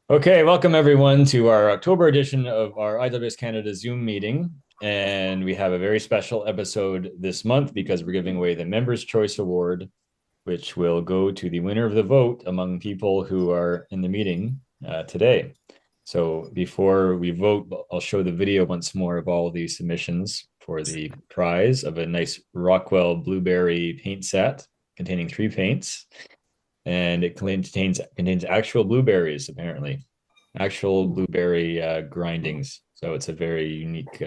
Okay, welcome everyone to our October edition of our IWS Canada Zoom meeting. And we have a very special episode this month because we're giving away the Members' Choice Award, which will go to the winner of the vote among people who are in the meeting today. So before we vote, I'll show the video once more of all of these submissions for the prize of a nice Rockwell Blueberry paint set containing 3 paints, and it contains actual blueberries, apparently, actual blueberry grindings. So it's a very unique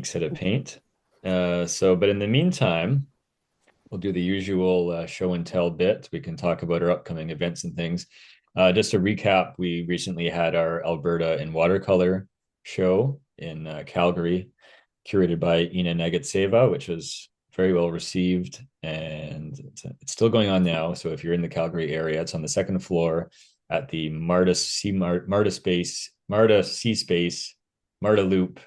set of paint. But in the meantime, we'll do the usual show and tell bit. We can talk about our upcoming events and things. Just to recap, we recently had our Alberta in Watercolor show in Calgary, curated by Ina Negatseva, which was very well received. And it's still going on now. So if you're in the Calgary area, it's on the second floor at the Marta Sea Space, Marta Loop,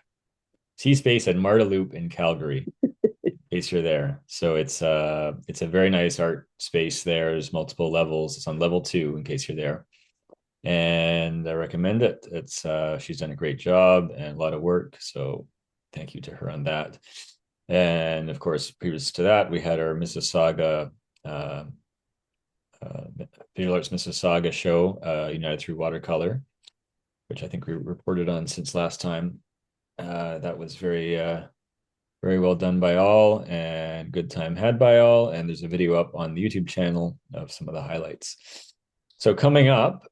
Sea Space and Marta Loop in Calgary, in case you're there. So it's a very nice art space there. There's multiple levels. It's on level 2 in case you're there. And I recommend it. It's she's done a great job and a lot of work. So thank you to her on that. And of course, previous to that, we had our Mississauga uh, uh, Visual Arts Mississauga show, United Through Watercolor, which I think we reported on since last time. That was very well done by all and good time had by all. And there's a video up on the YouTube channel of some of the highlights. So coming up,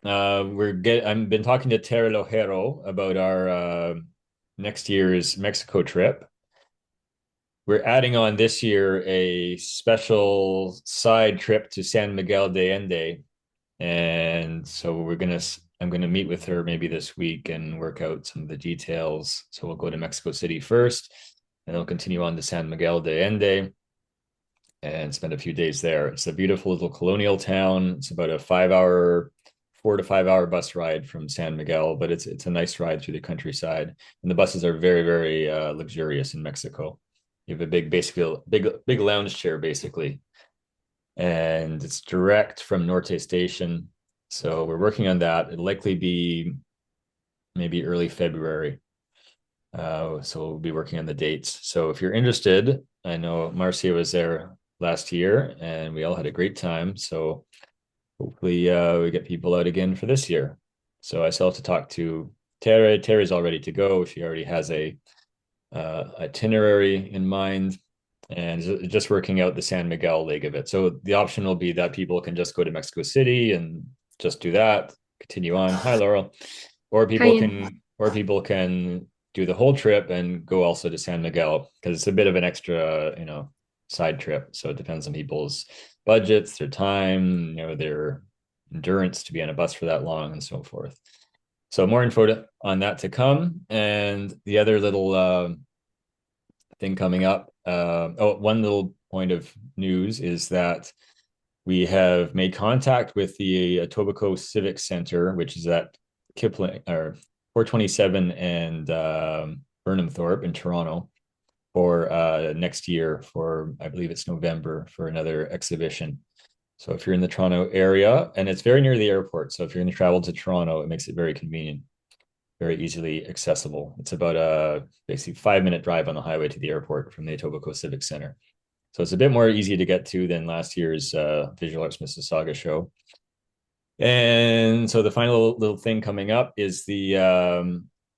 I've been talking to Terry Lojero about our next year's Mexico trip. We're adding on this year a special side trip to San Miguel de Allende, and so I'm gonna meet with her maybe this week and work out some of the details. So we'll go to Mexico City first, and we'll continue on to San Miguel de Allende and spend a few days there. It's a beautiful little colonial town. It's about a 5 hour, 4 to 5 hour bus ride from San Miguel, but it's a nice ride through the countryside. And the buses are very luxurious in Mexico. You have a big lounge chair basically, and it's direct from Norte Station. So we're working on that. It'll likely be maybe early February. So we'll be working on the dates. So if you're interested, I know Marcia was there last year and we all had a great time. So hopefully we get people out again for this year. So I still have to talk to Tara. Tara's all ready to go. She already has a itinerary in mind and just working out the San Miguel leg of it. So the option will be that people can just go to Mexico City and just do that, continue on. Hi, Laurel. Hi. Or people can do the whole trip and go also to San Miguel because it's a bit of an extra, side trip. So it depends on people's budgets, their time, their endurance to be on a bus for that long and so forth. So more on that to come. And the other little thing coming up. One little point of news is that we have made contact with the Etobicoke Civic Center, which is at Kipling or 427 and Burnham Thorpe in Toronto, for next year for, I believe it's November, for another exhibition. So if you're in the Toronto area, and it's very near the airport, so if you're going to travel to Toronto, it makes it very convenient, very easily accessible. It's about a basically 5 minute drive on the highway to the airport from the Etobicoke Civic Center. So it's a bit more easy to get to than last year's Visual Arts Mississauga show. And so the final little thing coming up is the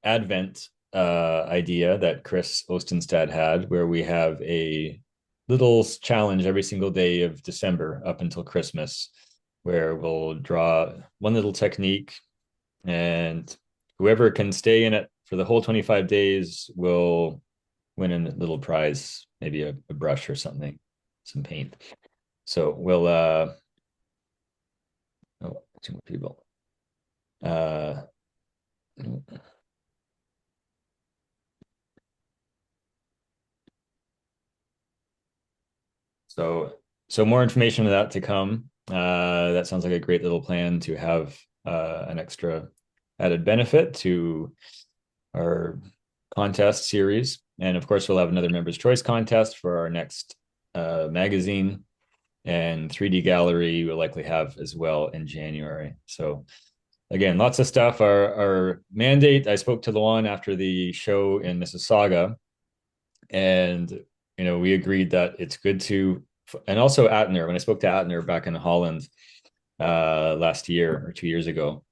Advent idea that Chris Ostenstad had, where we have a little challenge every single day of December up until Christmas, where we'll draw one little technique, and whoever can stay in it for the whole 25 days will win a little prize, maybe a brush or something, some paint. So we'll oh, too many people. Uh so so more information on that to come. That sounds like a great little plan to have an extra added benefit to our contest series. And of course, we'll have another members' choice contest for our next magazine. and 3D gallery we'll likely have as well in January. So again, lots of stuff. Our mandate, I spoke to Luan after the show in Mississauga, and we agreed that it's good to, and also Atner, when I spoke to Atner back in Holland last year or 2 years ago,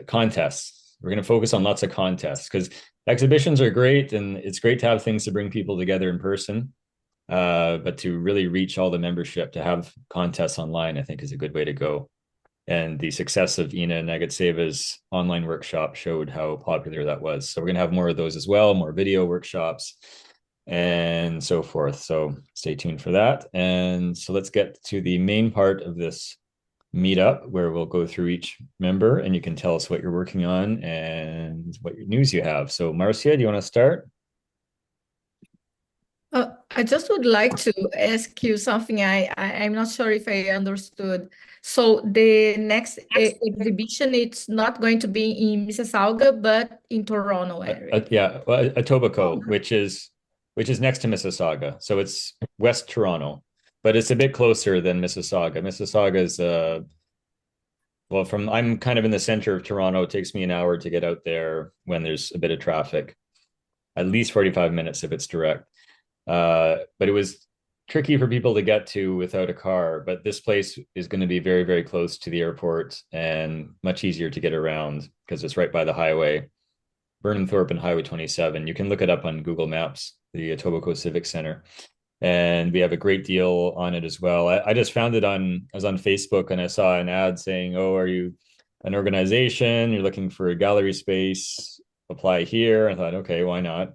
contests. We're going to focus on lots of contests because exhibitions are great and it's great to have things to bring people together in person. But to really reach all the membership, to have contests online, I think is a good way to go. And the success of Ina Nagatseva's online workshop showed how popular that was. So we're going to have more of those as well, more video workshops and so forth. So stay tuned for that. And so let's get to the main part of this meetup where we'll go through each member and you can tell us what you're working on and what news you have. So Marcia, do you want to start? I just would like to ask you something. I'm not sure if I understood. So the next exhibition, it's not going to be in Mississauga, but in Toronto area. Yeah, Oh, Etobicoke, which is next to Mississauga. So it's West Toronto, but it's a bit closer than Mississauga. Mississauga is well, from I'm kind of in the center of Toronto. It takes me an hour to get out there when there's a bit of traffic, at least 45 minutes if it's direct. But it was tricky for people to get to without a car. But this place is going to be very, very close to the airport and much easier to get around because it's right by the highway, Burnhamthorpe and Highway 27. You can look it up on Google Maps, the Etobicoke Civic Center. And we have a great deal on it as well. I just found it I was on Facebook and I saw an ad saying, oh, are you an organization? You're looking for a gallery space, apply here. I thought, okay, why not?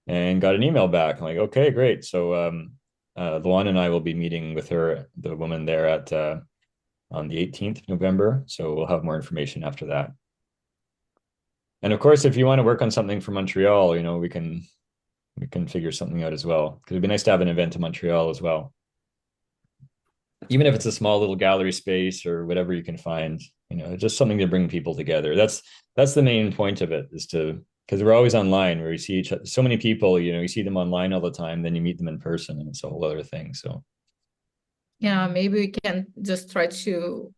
And got an email back. I'm like, okay, great. So Luan and I will be meeting with her, the woman there at on the 18th of November. So we'll have more information after that. And of course, if you want to work on something for Montreal, we can figure something out as well. Because it'd be nice to have an event in Montreal as well. Even if it's a small little gallery space or whatever you can find, just something to bring people together. That's the main point of it, is to, because we're always online where you see each other, so many people, you see them online all the time, then you meet them in person and it's a whole other thing. So yeah, maybe we can just try to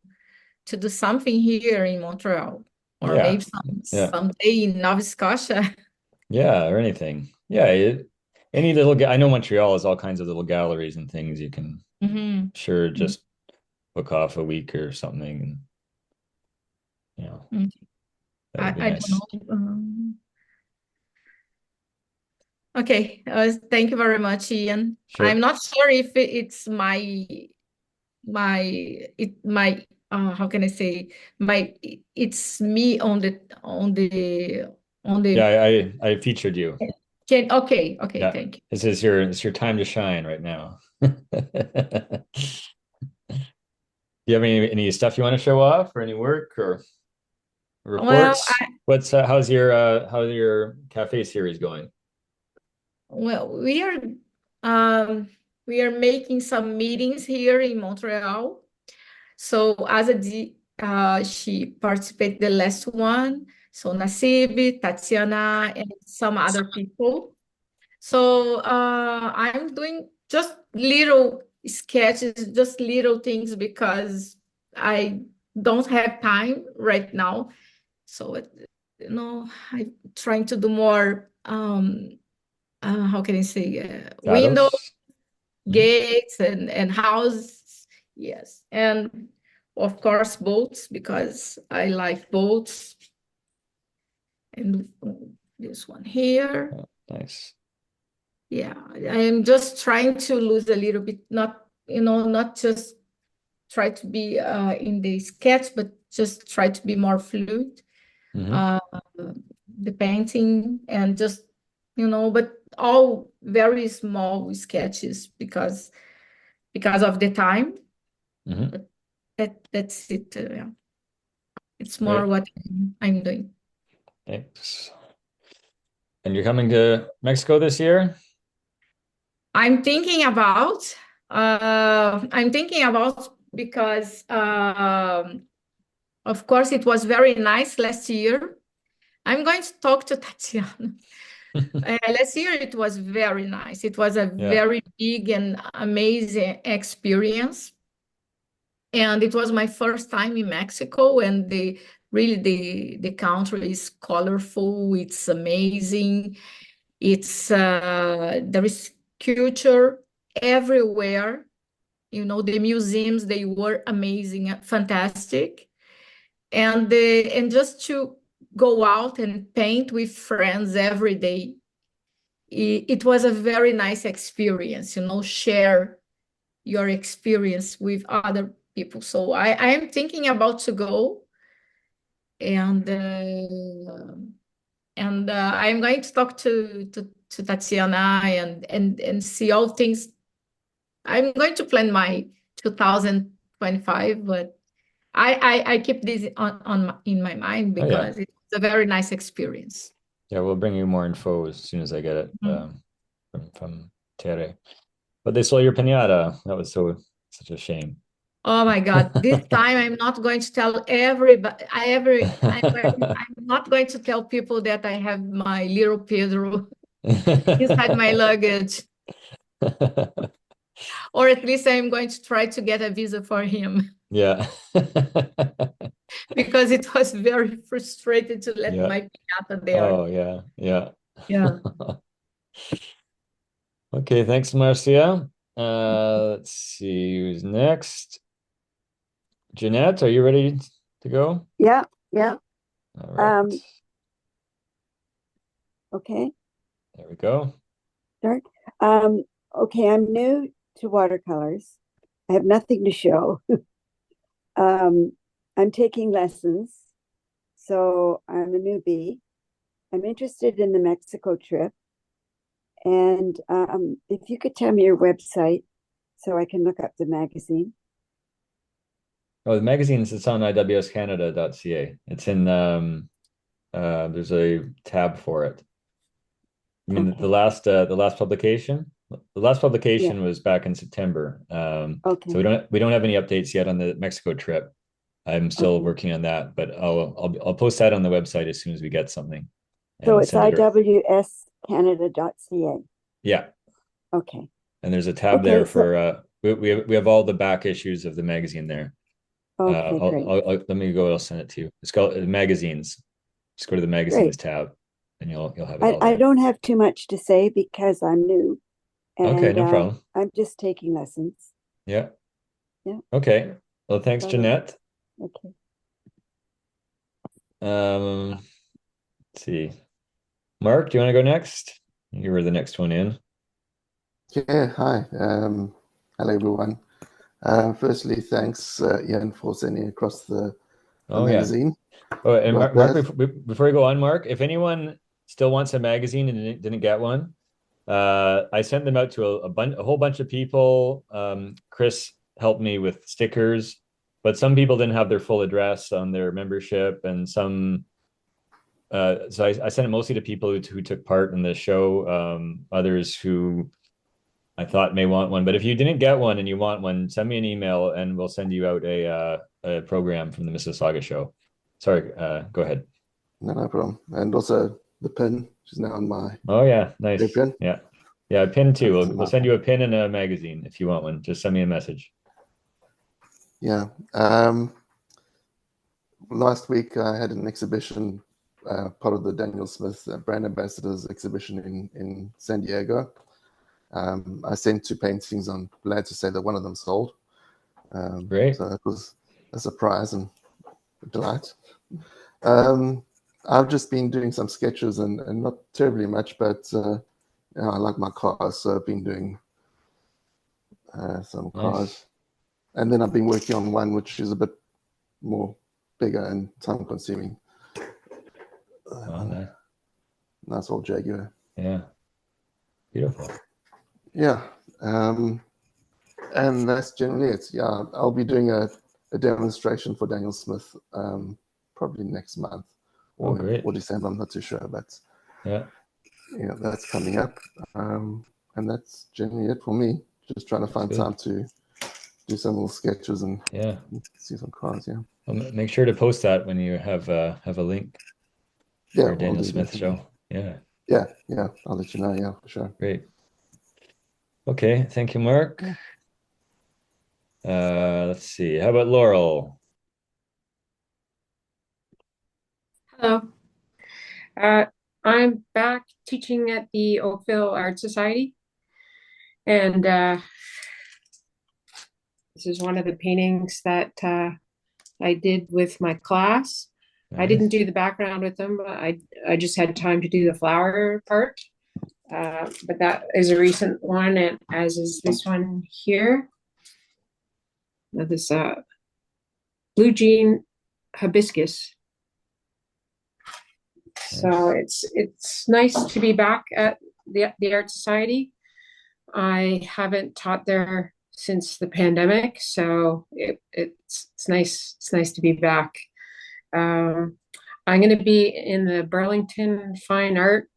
do something here in Montreal, or yeah, maybe yeah, someday in Nova Scotia. yeah, or anything. Yeah, any little, I know Montreal has all kinds of little galleries and things you can Mhm. sure just book off a week or something, and Mm. that would be I don't nice. know. Okay, thank you very much, Ian. I'm Sure. not sure if it's my how can I say, it's me on Yeah, the I featured you. can. Okay, Yeah, thank you. it's your time to shine right now. Do you have any stuff you want to show off, or any work or Well, reports? How's your cafe series going? well, um we are making some meetings here in Montreal. So she participated the last one. So Nasib, Tatiana, and some other people. So I'm doing just little sketches, just little things because I don't have time right now. So I'm trying to do more. How can I say? Window Shadows? Mhm. gates and houses. Yes. And of course, boats, because I like boats. And this one here. Oh, nice. Yeah, I am just trying to lose a little bit, not just try to be in the sketch, but just try to be more fluid, Hmm. uh, the painting, and just, but all very small sketches because of the time. Hmm. But that's it. Yeah. It's more Great. what I'm doing. Thanks. And you're coming to Mexico this year? I'm thinking about. I'm thinking about because of course it was very nice last year. I'm going to talk to Tatiana Last year it was very nice. It was a Yeah. very big and amazing experience. And it was my first time in Mexico, and the country is colorful. It's amazing. It's there is culture everywhere. You know, the museums, they were amazing, fantastic. And just to go out and paint with friends every day, it was a very nice experience, you know, share your experience with other people. So I am thinking about to go, and I'm going to talk to Tatiana and see all things. I'm going to plan my 2025, but I keep this in my mind Oh yeah. because it's a very nice experience. Yeah, we'll bring you more info as soon as I get it Mhm. from Tere. But they stole your piñata. That was such a shame. Oh my God! This time I'm not going to tell everybody. I'm not going to tell people that I have my little Pedro inside my luggage, or at least I'm going to try to get a visa for him Yeah. because it was very frustrated to let Yeah. my piñata there. Oh yeah. Yeah. Yeah. Okay, thanks, Marcia. Let's see who's next. Jeanette, are you ready to go? Yeah, yeah. All right. Um, okay, There we go. start. Okay, I'm new to watercolors. I have nothing to show. Um, I'm taking lessons, so I'm a newbie. I'm interested in the Mexico trip, and if you could tell me your website so I can look up the magazine. Oh, the magazines, it's on iwscanada.ca. It's in there's a tab for it. I mean Okay, the last publication? The last yeah, publication was back in September. So okay, we don't have any updates yet on the Mexico trip. I'm still okay. working on that, but I'll post that on the website as soon as we get something, and So I'll it's send it. iwscanada.ca. Yeah, Okay, and there's a tab there okay, so for we have all the back issues of the magazine there. okay, great, Let me go. I'll send it to you. It's called magazines. Just go to the magazines great. tab, and you'll have it I, all I there. don't have too much to say because I'm new Okay, and no problem. I'm just taking lessons. Yeah. Yeah, Okay. Well, thanks, got it. Jeanette. Okay. Let's see. Mark, do you want to go next? You were the next one in. Yeah, hi. Hello, everyone. Firstly, thanks, Ian, for sending across the Oh yeah. magazine. Oh, and Got Mark, that. before you go on, Mark, if anyone still wants a magazine and didn't get one, I sent them out to a whole bunch of people. Chris helped me with stickers, but some people didn't have their full address on their membership, and some. So I sent it mostly to people who took part in the show. Others who I thought may want one, but if you didn't get one and you want one, send me an email and we'll send you out a program from the Mississauga show. Sorry, go ahead. No, no problem. And also the pin, which is now on my Oh yeah, nice. pin. Yeah, yeah, a pin too. That's a We'll nice send one. you a pin and a magazine if you want one. Just send me a message. Yeah. Last week I had an exhibition, part of the Daniel Smith Brand Ambassadors exhibition in San Diego. I sent 2 paintings. I'm glad to say that one of them sold. Great. So that was a surprise and a delight. Um, I've just been doing some sketches and not terribly much, but I like my cars, so I've been doing some cars. Nice. And then I've been working on one which is a bit more bigger and time consuming. Oh, nice. Nice old Jaguar. Yeah, beautiful. Yeah. And that's generally it. Yeah, I'll be doing a demonstration for Daniel Smith probably next month Oh, or great. December. I'm not too sure, but Yeah, yeah, that's coming up. And that's generally it for me. Just trying to that's find good. time to do some little sketches and Yeah. see some cars. Yeah, Well, make sure to post that when you have a link for yeah, your I'll Daniel do Smith definitely. show. Yeah. Yeah, I'll let you know. Yeah, for sure. Great. Okay, thank you, Mark. Let's see. How about Laurel? Hello. Uh, I'm back teaching at the Oakville Art Society, and this is one of the paintings that I did with my class. I Nice. didn't do the background with them. I just had time to do the flower part, but that is a recent one, and as is this one here. Now this blue jean hibiscus. So it's nice to be back at the Art Society. I haven't taught there since the pandemic, so it's nice. It's nice to be back. I'm going to be in the Burlington Fine Art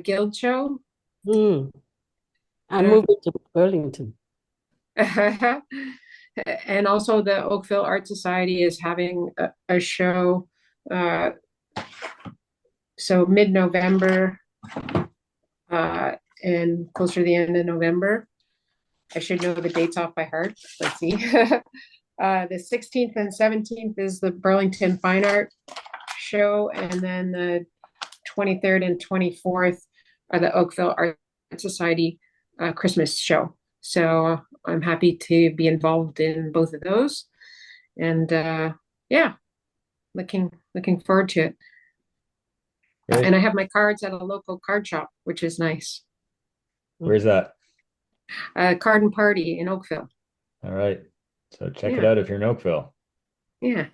Guild show. I'm moving to Burlington. And also the Oakville Art Society is having a show. So mid-November and closer to the end of November. I should know the dates off by heart. Let's see. The 16th and 17th is the Burlington Fine Art Show, and then the 23rd and 24th are the Oakville Art Society Christmas show. So I'm happy to be involved in both of those, and yeah, looking forward to it. Great. And I have my cards at a local card shop, which is nice. Where's that? Card and Party in Oakville. All right. So check it Yeah. out if you're in Oakville. Yeah.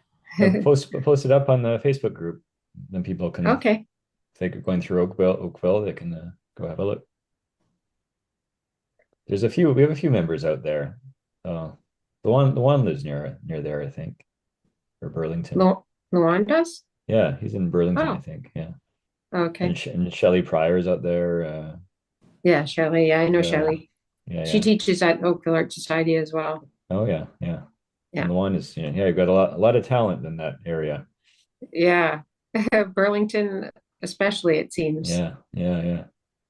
Post it up on the Facebook group. Then people can, Okay. if they're going through Oakville, they can go have a look. We have a few members out there. The one lives near there, I think, or Burlington. Luan does? Yeah, he's in Burlington, I Oh. think. Yeah. Okay. And Shelley Pryor's out there. Yeah, Shelley. Yeah, I know Yeah. Shelley. Yeah, She yeah. teaches at Oakville Art Society as well. Oh yeah, yeah. Yeah. And the one is, you've got a lot of talent in that area. Yeah. Burlington, especially, it seems. Yeah.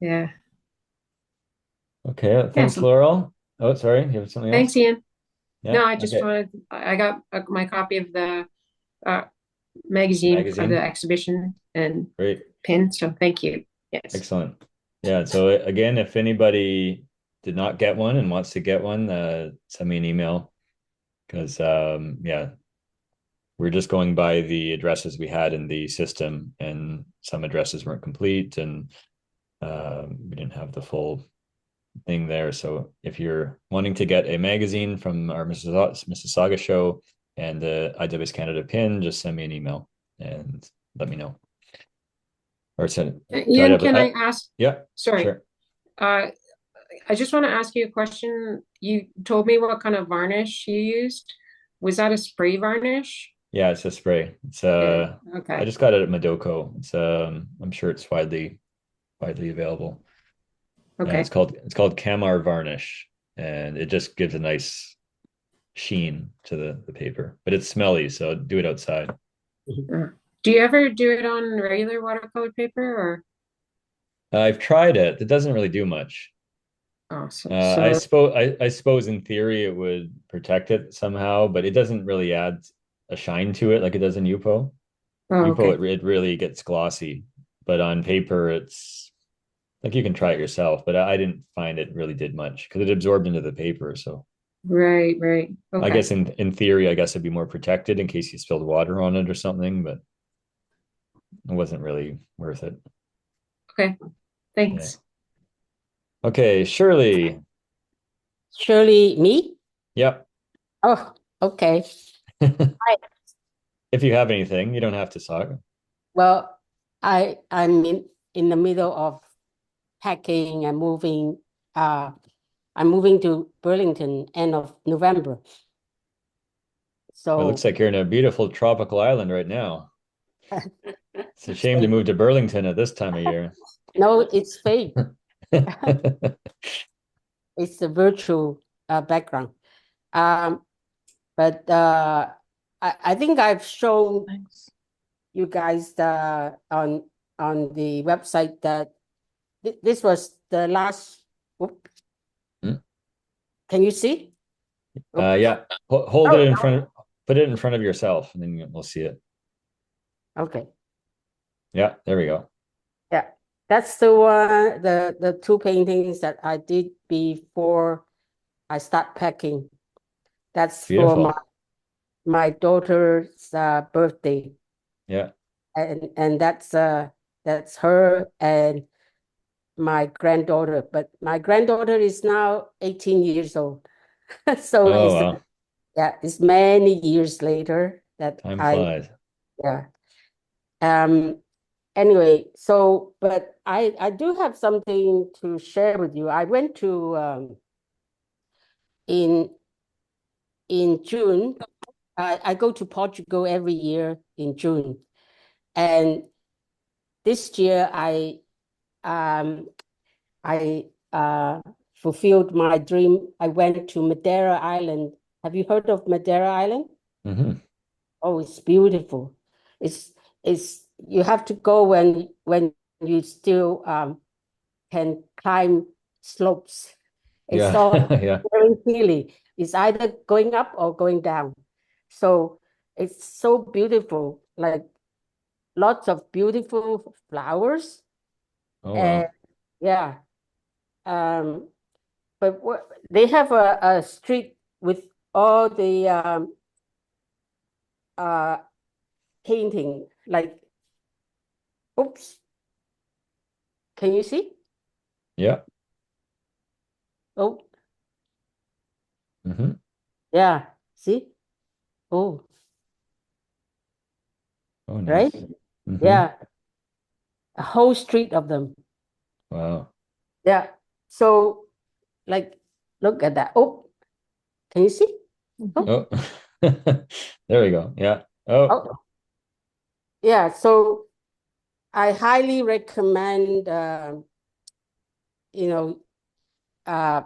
Yeah. Okay, thanks, so- Laurel. Oh, sorry, you have something else? Thanks, Ian. Yeah, No, I just okay. I got my copy of the magazine for Magazine. the exhibition and Great. pin. So thank you. Yes. Excellent. Yeah, so again, if anybody did not get one and wants to get one, send me an email, because yeah, we're just going by the addresses we had in the system, and some addresses weren't complete, and we didn't have the full thing there. So if you're wanting to get a magazine from our Mississauga show and the IWS Canada pin, just send me an email and let me know. Or send Ian, can I ask? Yeah. Sorry. Sure. I just want to ask you a question. You told me what kind of varnish you used. Was that a spray varnish? Yeah, it's a spray. It's Okay. I just got it at Madoko. It's I'm sure it's widely available. Okay. It's called Camar varnish, and it just gives a nice sheen to the paper, but it's smelly, so do it outside. Do you ever do it on regular watercolor paper, or? I've tried it. It doesn't really do much. Oh, so I suppose in theory it would protect it somehow, but it doesn't really add a shine to it like it does in Yupo. Yupo, okay. it really gets glossy, but on paper it's like you can try it yourself, but I didn't find it really did much because it absorbed into the paper. So Right. Okay. I guess in theory, I guess it'd be more protected in case you spilled water on it or something, but it wasn't really worth it. Okay. Thanks. Yeah. Okay, Shirley. Shirley, me? Yep. Oh, okay. If you have anything, you don't have to talk. Well, I'm in the middle of packing and moving. I'm moving to Burlington end of November. So Well, it looks like you're in a beautiful tropical island right now. It's a shame to move to Burlington at this time of year. no, it's fake. It's a virtual background. But I think I've shown you guys on the website that this was the last. Whoop. Hmm? Can you see? Oops. Yeah. Hold it Oh, in front. Put it in front of yourself, and then we'll see it. okay. Yeah. There we go. Yeah, that's the one, the two paintings that I did before I start packing. That's for Beautiful. my daughter's birthday, Yeah. and that's her and my granddaughter. But my granddaughter is now 18 years old, so Oh wow. it's many years later that Time flies. yeah. Um, anyway, so but I do have something to share with you. I went to in June. I go to Portugal every year in June, and this year um I fulfilled my dream. I went to Madeira Island. Have you heard of Madeira Island? Hmm. Oh, it's beautiful. It's it's you have to go when you still can climb slopes. It's Yeah. all Yeah. very hilly. It's either going up or going down. So it's so beautiful, like lots of beautiful flowers. Oh And wow. yeah, um, but they have a street with all the uh, painting. Like, oops, can you see? Yeah. Oh, Hmm. yeah, see? Oh, Oh right? nice. Hmm. Yeah, a whole street of them. Wow. Yeah. So, like, look at that. Oh, can you see? Oh, Oh. There we go. Yeah. Oh. oh, yeah. So I highly recommend, you know, uh,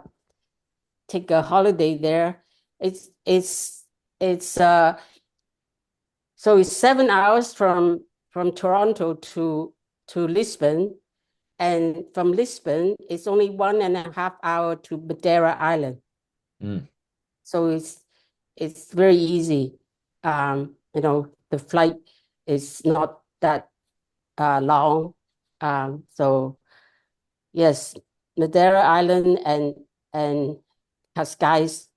take a holiday there. It's it's it's so it's 7 hours from Toronto to Lisbon, and from Lisbon it's only 1.5 hours to Madeira Island. Mm. So it's very easy. The flight is not that long. So yes, Madeira Island and Cascais.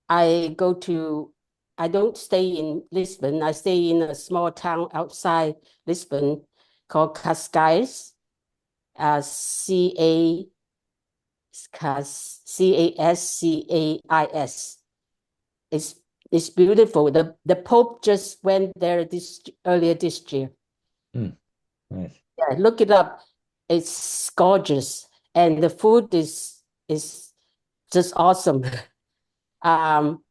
I go to. I don't stay in Lisbon. I stay in a small town outside Lisbon called Cascais. Cascais. It's it's beautiful. The Pope just went there earlier this year. Mm. Nice. Yeah, look it up. It's gorgeous, and the food is just awesome. Um,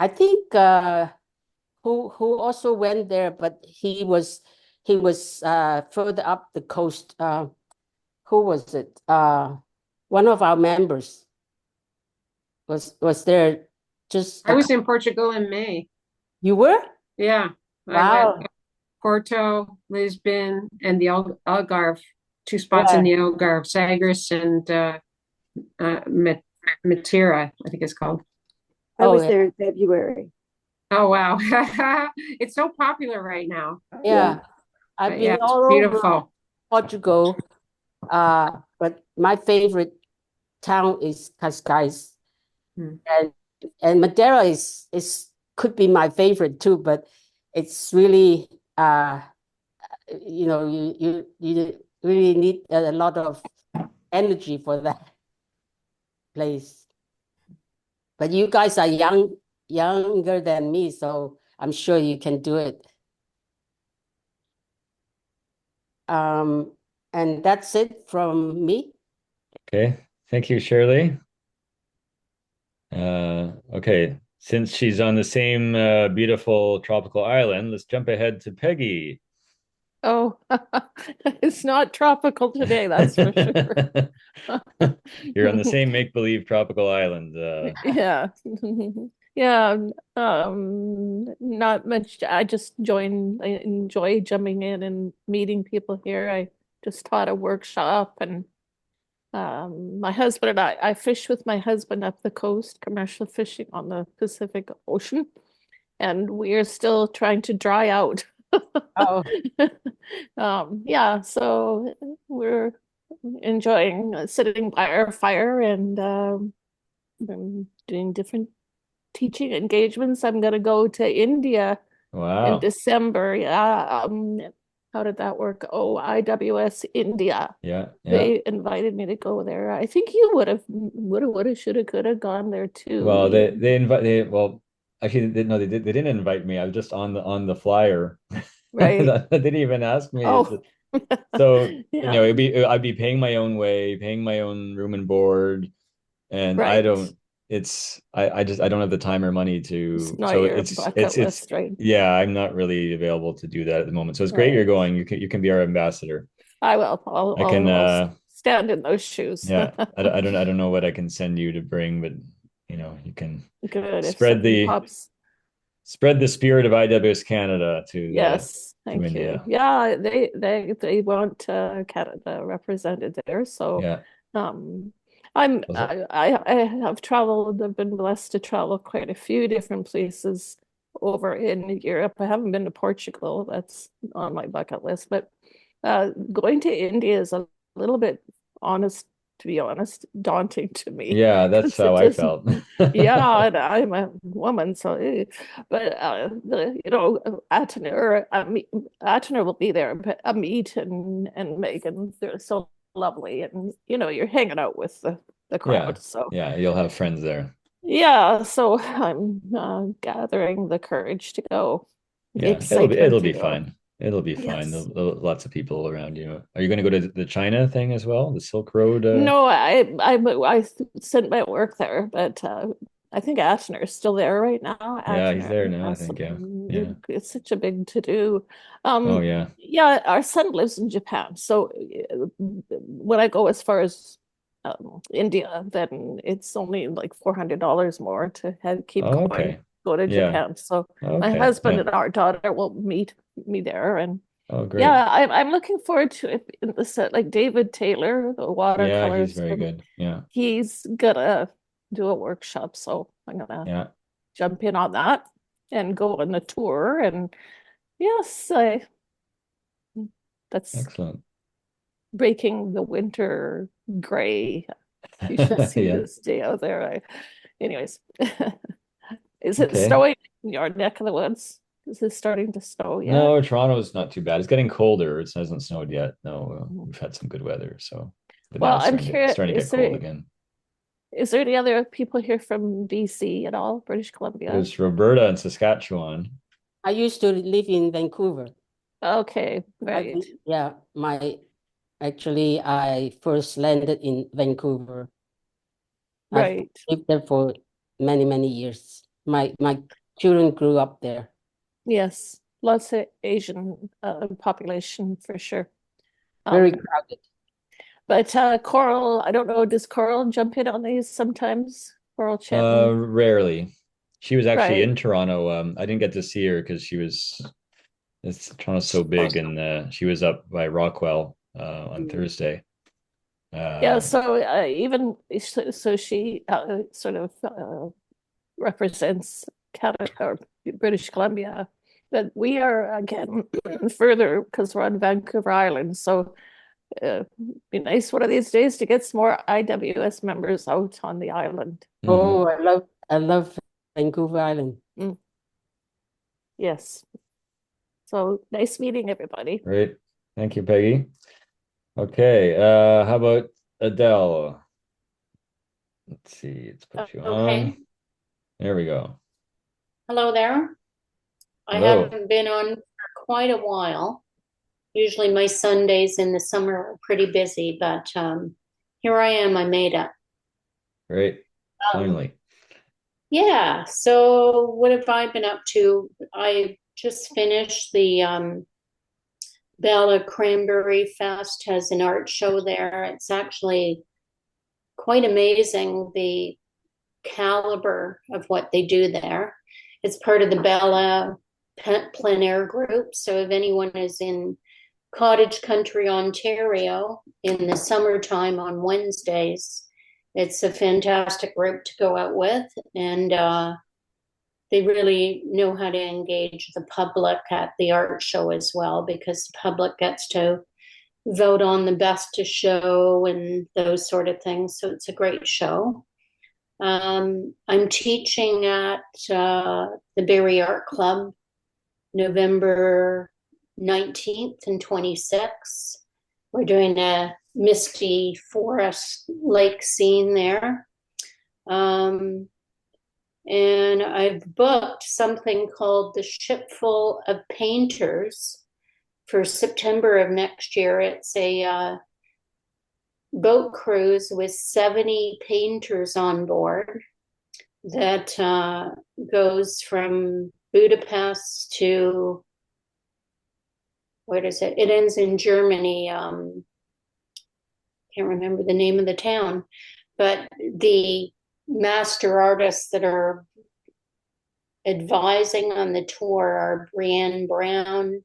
I think who also went there, but he was further up the coast. Who was it? One of our members was there. Just I was in Portugal in May. you were? Yeah, I went Wow. Porto, Lisbon, and the Algarve. Two spots in Yeah. the Algarve, Sagres and Matera, I think it's called. I Oh was yeah. there in February. Oh wow, it's so popular right now. Yeah. Yeah. I've But yeah, been it's all over beautiful. Portugal, but my favorite town is Cascais, Hmm. and Madeira is could be my favorite too, but it's really you really need a lot of energy for that place. But you guys are younger than me, so I'm sure you can do it. Um, and that's it from me. Okay. Thank you, Shirley. Okay. Since she's on the same beautiful tropical island, let's jump ahead to Peggy. Oh, it's not tropical today, that's for sure. You're on the same make-believe tropical island. Yeah. Yeah, not much. I enjoy jumping in and meeting people here. I just taught a workshop and My husband and I fish with my husband up the coast, commercial fishing on the Pacific Ocean, and we are still trying to dry out. Oh, Yeah, so we're enjoying sitting by our fire and doing different teaching engagements. I'm going to go to India in Wow. December. Yeah. How did that work? Oh, IWS India. Yeah. Yeah. They invited me to go there. I think you would have, should have, could have gone there too, Well, Ian. well, actually no, they didn't invite me. I was just on the flyer. Right. They didn't even ask me. Oh, So, yeah, I'd be paying my own way, paying my own room and board, and right. I don't have the time or money It's to. not So your bucket it's list, right? yeah, I'm not really available to do that at the moment. So it's great you're Right. going. You can be our ambassador. I will. I can I'll stand in those shoes. yeah, I don't know what I can send you to bring, but you can Good if spread something the pops. spread the spirit of IWS Canada Yes, to thank you. India. Yeah, they want Canada represented there. So Yeah. um Was it? I have traveled, I've been blessed to travel quite a few different places over in Europe. I haven't been to Portugal, that's on my bucket list, but going to India is a little bit honest, to be honest, daunting to me Yeah, that's because how it I doesn't. felt. Yeah, and I'm a woman, so but Atner will be there, but Amit and Megan, they're so lovely, and you're hanging out with the Yeah. crowd, so Yeah, you'll have friends there. yeah, so I'm gathering the courage to go, the Yeah, excitement it'll to be go. fine. It'll be fine. Yes. Lots of people around you. Are you going to go to the China thing as well? The Silk Road? No, I sent my work there, but I think Ashner is still there right now. Yeah, he's Ashner, there now, I yes, think. Yeah. Yeah. it's such a big to do. Oh, yeah. Yeah, our son lives in Japan, so when I go as far as India, then it's only like $400 more to keep Oh, going, okay. go to Yeah. Japan. So my Okay. husband Yeah. and our daughter will meet me there, and Oh, great. yeah, I'm looking forward to it in the set. Like David Taylor, the Yeah, he's watercolors, very good. Yeah. he's gonna do a workshop, so I'm gonna Yeah. jump in on that and go on the tour. And yes, I that's Excellent. breaking the winter gray. You should see Yeah. this day out there. Anyways, is it Okay. snowing in your neck of the woods? Is it starting to snow yet? No, Toronto's not too bad. It's getting colder. It hasn't snowed yet. No, we've had some good weather, so but now Well, it's I'm curious, starting to get cold again. is there any other people here from BC at all, British Columbia? There's Roberta and Saskatchewan. I used to live in Vancouver. Okay, right. Yeah, actually I first landed in Vancouver. I've Right. lived there for many, many years. My children grew up there. Yes. Lots of Asian population for sure. Very crowded. But Coral, I don't know, does Coral jump in on these sometimes? Coral Chetton, Rarely. She was actually right? in Toronto. I didn't get to see her because Toronto's so big, and she was up by Rockwell on Thursday. Yeah, so even so she sort of represents Canada or British Columbia, but we are again further because we're on Vancouver Island. So be nice one of these days to get some more IWS members out on the island. Oh, I love Vancouver Island. Yes. So nice meeting everybody. Great. Thank you, Peggy. Okay. How about Adele? Let's see. Let's put you Okay. on. There we go. Hello there. I Hello. haven't been on for quite a while. Usually my Sundays in the summer are pretty busy, but here I am. I made it. Great. Finally. Yeah. So what have I been up to? I just finished the Bella Cranberry Fest has an art show there. It's actually quite amazing the caliber of what they do there. It's part of the Bella plein air group. So if anyone is in Cottage Country, Ontario in the summertime on Wednesdays. It's a fantastic group to go out with, and they really know how to engage the public at the art show as well, because the public gets to vote on the best to show and those sort of things. So it's a great show. I'm teaching at the Barrie Art Club November 19th and 26th. We're doing a misty forest lake scene there. And I've booked something called the Shipful of Painters for September of next year. It's a boat cruise with 70 painters on board that goes from Budapest to, what is it? It ends in Germany. Can't remember the name of the town, but the master artists that are advising on the tour are Brianne Brown,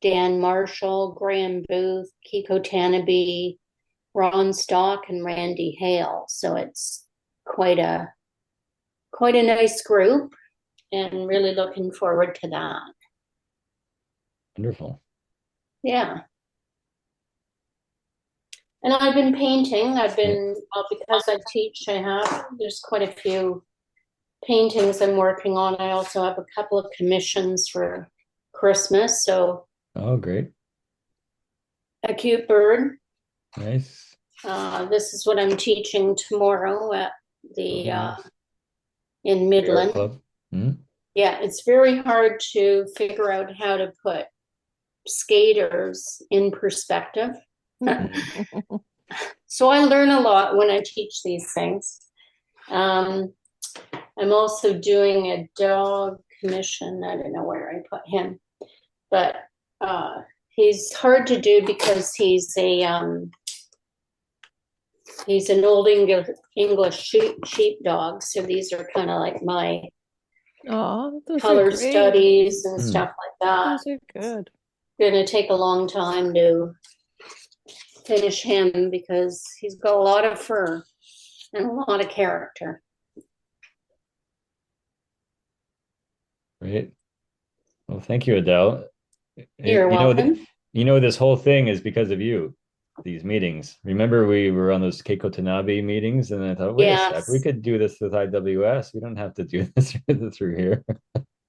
Dan Marshall, Graham Booth, Kiko Tanabe, Ron Stock, and Randy Hale. So it's quite a nice group, and really looking forward to that. Wonderful. Yeah. And I've been painting. Well, because I teach, there's quite a few paintings I'm working on. I also have a couple of commissions for Christmas. So, oh, great. A cute bird. Nice. This is what I'm teaching tomorrow at the in Midland. Mm-hmm. Yeah, it's very hard to figure out how to put skaters in perspective. So I learn a lot when I teach these things. I'm also doing a dog commission. I don't know where I put him, but he's hard to do because he's an old English sheepdog. So these are kind of like my color studies and stuff like that. Those are good. Going to take a long time to finish him because he's got a lot of fur and a lot of character. Great. Well, thank you, Adele. You're welcome. This whole thing is because of you, these meetings. Remember, we were on those Keiko Tanabe meetings, and I thought, wait a sec, we could do this with IWS. We don't have to do this through here.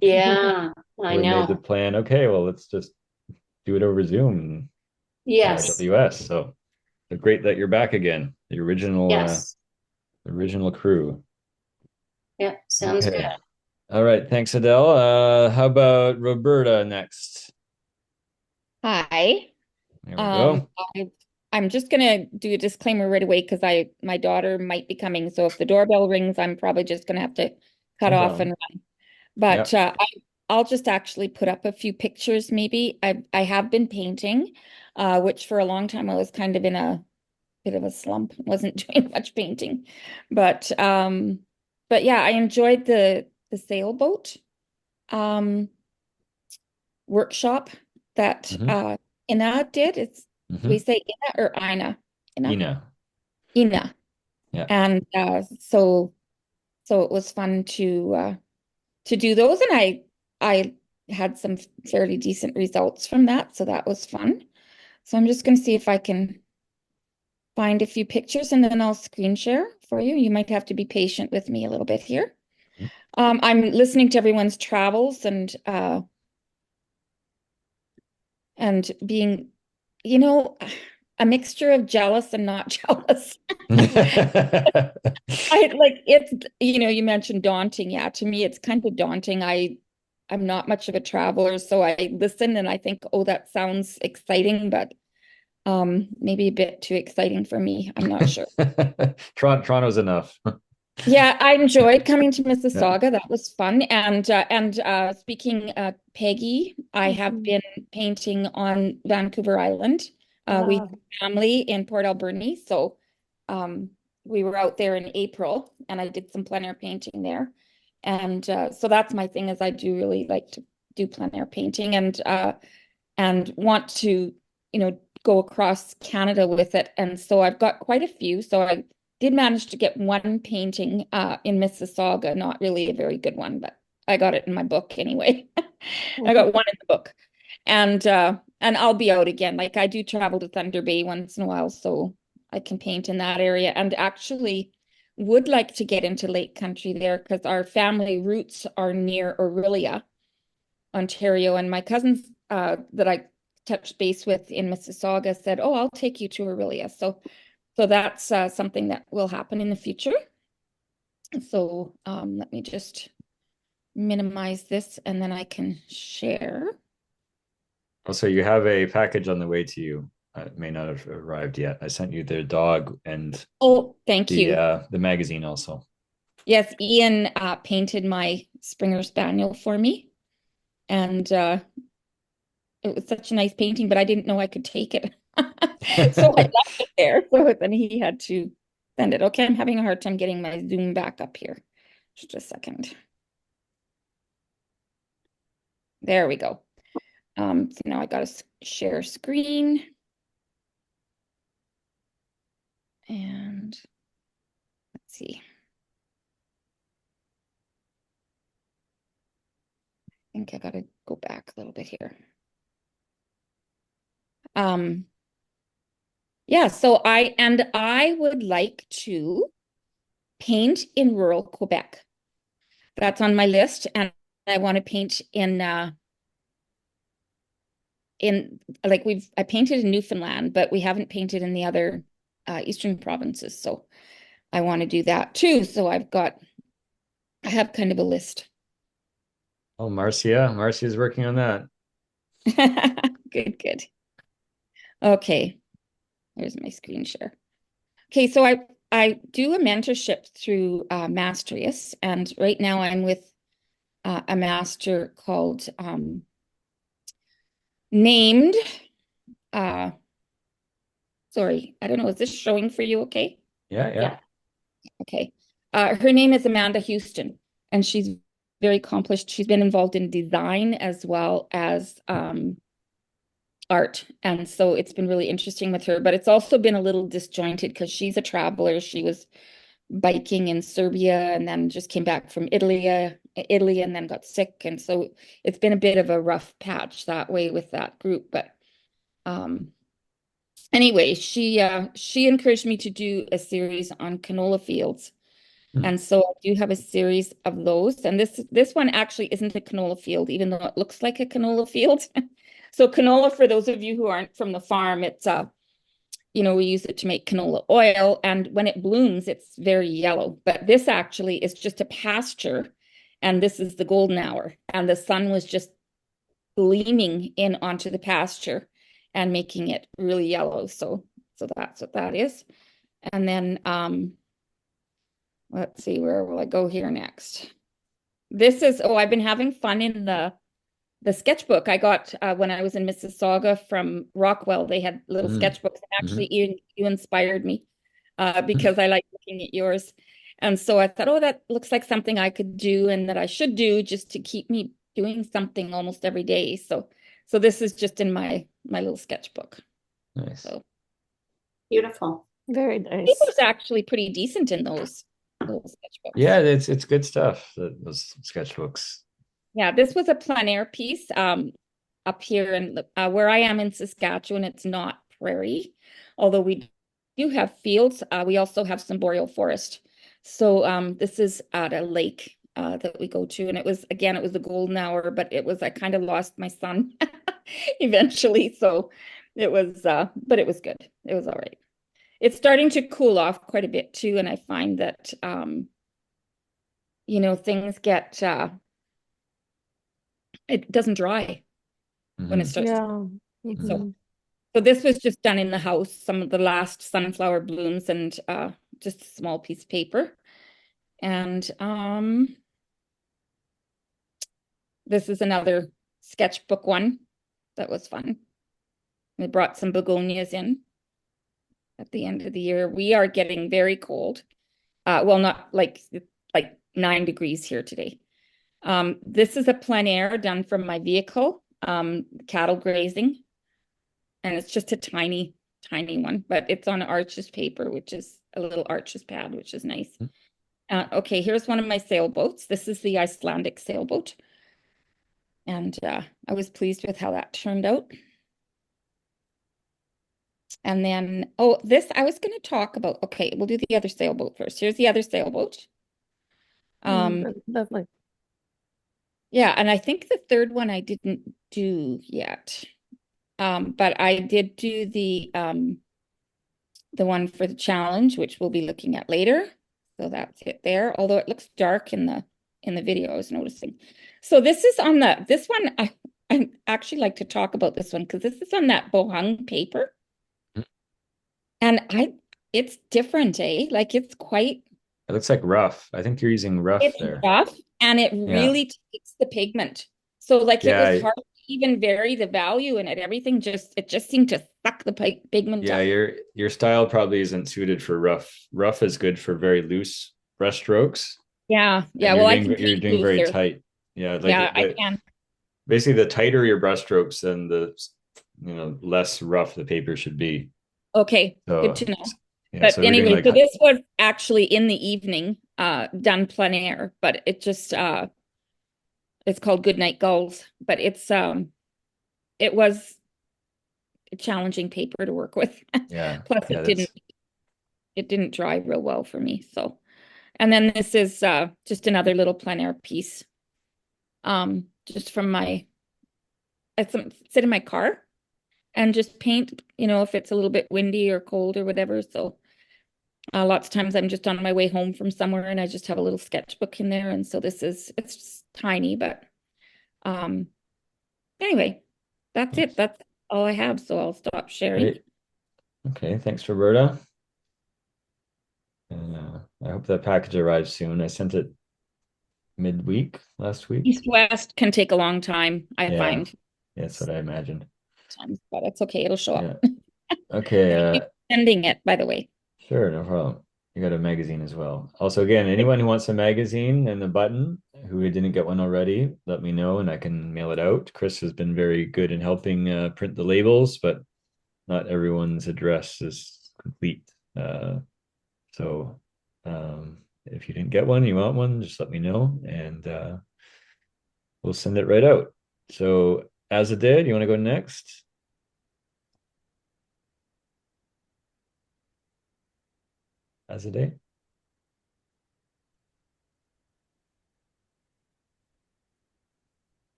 Yeah, I know. We made the plan. Okay, well, let's just do it over Zoom. Yes. IWS. So great that you're back again. The original, original crew. Yeah, sounds good. All right, thanks, Adele. How about Roberta next? Hi. There we go. I'm just gonna do a disclaimer right away because my daughter might be coming. So if the doorbell rings, I'm probably just gonna have to cut off and run. But I'll just actually put up a few pictures. Maybe I have been painting, which for a long time I was kind of in a bit of a slump. Wasn't doing much painting, but yeah, I enjoyed the sailboat workshop that Ina did. It's do we say Ina or Ina? Ina. Yeah. And so it was fun to do those, and I had some fairly decent results from that, so that was fun. So I'm just going to see if I can find a few pictures, and then I'll screen share for you. You might have to be patient with me a little bit here. I'm listening to everyone's travels and being, a mixture of jealous and not jealous. It's, you mentioned daunting. Yeah, to me, it's kind of daunting. I'm not much of a traveler, so I listen and I think, oh, that sounds exciting, but maybe a bit too exciting for me. I'm not sure. Toronto's enough. Yeah, I enjoyed coming to Mississauga. That was fun. And speaking Peggy, I have been painting on Vancouver Island. We have family in Port Alberni, so we were out there in April, and I did some plein air painting there. And so that's my thing, is I do really like to do plein air painting, and want to go across Canada with it. And so I've got quite a few. So I did manage to get one painting in Mississauga, not really a very good one, but I got it in my book anyway. I got one in the book. And I'll be out again. Like I do travel to Thunder Bay once in a while, so I can paint in that area. And actually would like to get into Lake Country there because our family roots are near Orillia, Ontario. And my cousins that I touched base with in Mississauga said, "Oh, I'll take you to Orillia." So that's something that will happen in the future. So let me just minimize this and then I can share. Also, you have a package on the way to you. It may not have arrived yet. I sent you the dog and thank you. The magazine also. Yes, Ian painted my Springer Spaniel for me. And it was such a nice painting, but I didn't know I could take it. So I left it there. So then he had to send it. Okay, I'm having a hard time getting my Zoom back up here. Just a second. There we go. So now I got to share screen. And let's see. I think I got to go back a little bit here. Yeah, so I would like to paint in rural Quebec. That's on my list, and I want to paint in like I painted in Newfoundland, but we haven't painted in the other eastern provinces. So I want to do that too. So I have kind of a list. Oh, Marcia's working on that. Good. Okay, here's my screen share. Okay, so I do a mentorship through Mastrius, and right now I'm with a master called named sorry, I don't know, is this showing for you okay? Yeah. Okay. Her name is Amanda Houston, and she's very accomplished. She's been involved in design as well as art. And so it's been really interesting with her, but it's also been a little disjointed because she's a traveler. She was biking in Serbia and then just came back from Italy and then got sick. And so it's been a bit of a rough patch that way with that group. But anyway, she encouraged me to do a series on canola fields. And so I do have a series of those. And this one actually isn't a canola field, even though it looks like a canola field. So canola, for those of you who aren't from the farm, it's we use it to make canola oil. And when it blooms, it's very yellow. But this actually is just a pasture. And this is the golden hour. And the sun was just gleaming in onto the pasture and making it really yellow. So that's what that is. And then let's see, where will I go here next? This is, I've been having fun in the sketchbook I got when I was in Mississauga from Rockwell. They had little sketchbooks. Actually, you inspired me because I like looking at yours. And so I thought, that looks like something I could do and that I should do just to keep me doing something almost every day. So this is just in my little sketchbook. Nice. So beautiful. Very nice. It was actually pretty decent in those sketchbooks. Yeah, it's good stuff, those sketchbooks. Yeah, this was a plein air piece up here in where I am in Saskatchewan. It's not prairie, although we do have fields. We also have some boreal forest. So this is at a lake that we go to, and it was the golden hour, but I kind of lost my son eventually. So it was, but it was good. It was all right. It's starting to cool off quite a bit too, and I find that things get it doesn't dry when it starts. Yeah. So this was just done in the house, some of the last sunflower blooms and just a small piece of paper. And this is another sketchbook one that was fun. We brought some begonias in at the end of the year. We are getting very cold. Well, not like 9 degrees here today. This is a plein air done from my vehicle, cattle grazing. and it's just a tiny, tiny one, but it's on Arches paper, which is a little Arches pad, which is nice. Okay, here's one of my sailboats. This is the Icelandic sailboat. And I was pleased with how that turned out. And then, oh, this I was going to talk about. Okay, we'll do the other sailboat first. Here's the other sailboat. Lovely. Yeah, and I think the third one I didn't do yet. But I did do the one for the challenge, which we'll be looking at later. So that's it there. Although it looks dark in the video, I was noticing. So this is on this one. I actually like to talk about this one because this is on that Bohung paper. And it's different, eh? Like it's quite. It looks like rough. I think you're using rough there. Rough, and it really takes the pigment. So like it was hard to even vary the value in it. Everything it just seemed to suck the pigment up. Your style probably isn't suited for rough. Rough is good for very loose brush strokes. Yeah. And you're doing very tight. Yeah, I can. Basically, the tighter your brush strokes, then the less rough the paper should be. Okay, good to know. Yeah, but anyway, so this was actually in the evening, done plein air, but it just it's called Goodnight Gulls, but it was a challenging paper to work with. Yeah. Plus it didn't dry real well for me. So, and then this is just another little plein air piece. Just from I sit in my car and just paint, if it's a little bit windy or cold or whatever. So lots of times I'm just on my way home from somewhere and I just have a little sketchbook in there. And so it's just tiny, but anyway, that's it. That's all I have. So I'll stop sharing. Great. Okay, thanks, Roberta. And I hope that package arrives soon. I sent it midweek last week. East-West can take a long time, I find. Yeah, that's what I imagined. But it's okay. It'll show up. Okay. Sending it, by the way. Sure, no problem. You got a magazine as well. Also, again, anyone who wants a magazine and a button who didn't get one already, let me know and I can mail it out. Chris has been very good in helping print the labels, but not everyone's address is complete. So if you didn't get one, you want one, just let me know and we'll send it right out. So Azadeh, you want to go next? Azadeh?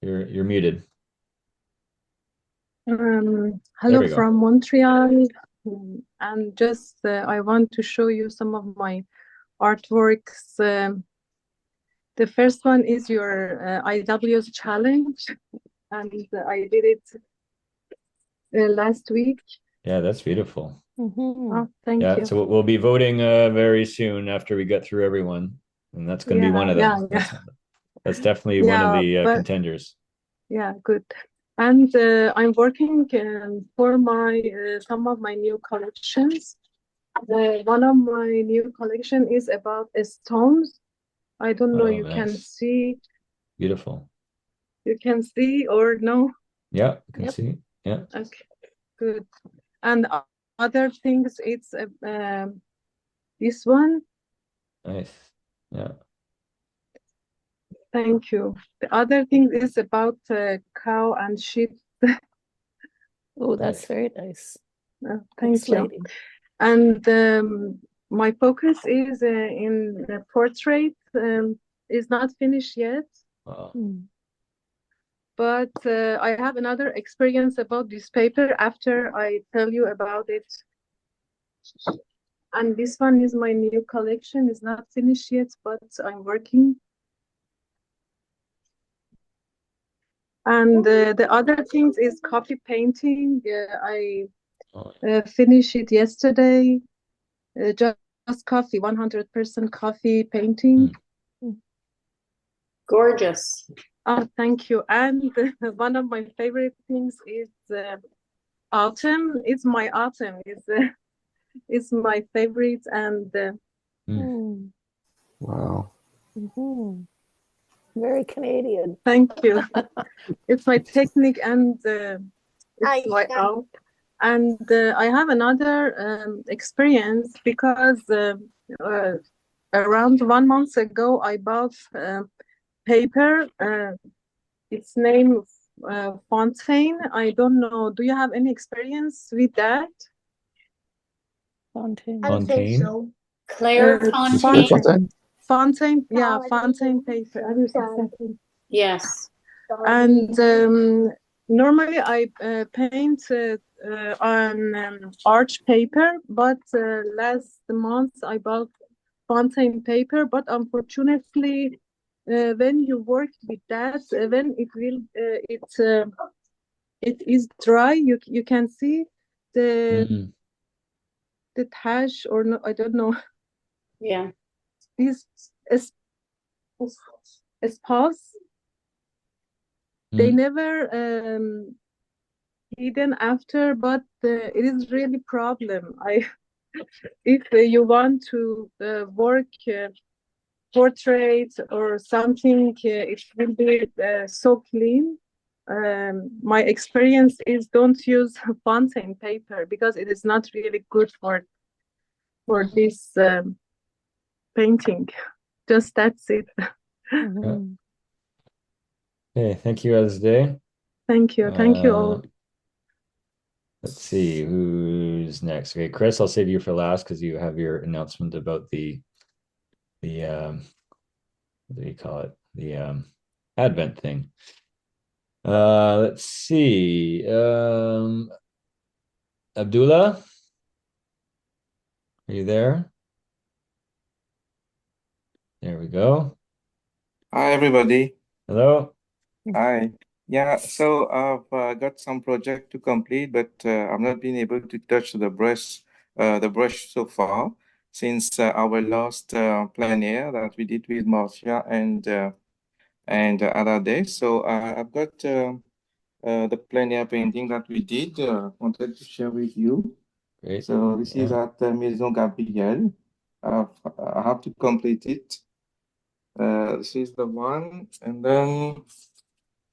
You're muted. Hello from Montreal, and just I want to show you some of my artworks. The first one is your IWS challenge, and I did it last week. Yeah, that's beautiful. Oh, thank you. So we'll be voting very soon after we get through everyone, and that's going to be one of them. That's definitely one of the contenders. Yeah, good. And I'm working for some of my new collections. One of my new collection is about stones. I don't know, you can see. Beautiful. You can see or no? Yeah, you can see. Yeah. Okay, good. And other things, it's this one. Nice. Yeah. Thank you. The other thing is about cow and sheep. Oh, that's very nice. Thank you. And my focus is in the portrait. Is not finished yet. Wow. But I have another experience about this paper after I tell you about it. And this one is my new collection. It's not finished yet, but I'm working. And the other things is coffee painting. I finished it yesterday. Just coffee, 100% coffee painting. Gorgeous. Oh, thank you. And one of my favorite things is autumn. It's my autumn. It's my favorite. And wow. Very Canadian. Thank you. It's my technique, and it's my out. And I have another experience because around 1 month ago, I bought paper. Its name Fontaine. I don't know. Do you have any experience with that? Fontaine. I would say so. Claire Fontaine? Fontaine. Fontaine, yeah, Fontaine paper. Yes. And normally I paint on arch paper, but last month I bought Fontaine paper. But unfortunately, when you work with that, when it is dry, you can see the tash, or no, I don't know. Yeah. These spots, they never hidden after, but it is really problem. If you want to work portrait or something, it will be so clean. My experience is don't use Fontaine paper because it is not really good for this painting. Just that's it. Okay, thank you, Azadeh. Thank you all. Let's see who's next. Okay, Chris, I'll save you for last because you have your announcement about the what do you call it? The Advent thing. Let's see. Abdullah, are you there? There we go. Hi, everybody. Hello. Hi. Yeah, so I've got some project to complete, but I've not been able to touch the brush so far since our last plein air that we did with Marcia and other days. So I've got the plein air painting that we did. Wanted to share with you. Great. So this is at Maison Gabrielle. I have to complete it. This is the one, and then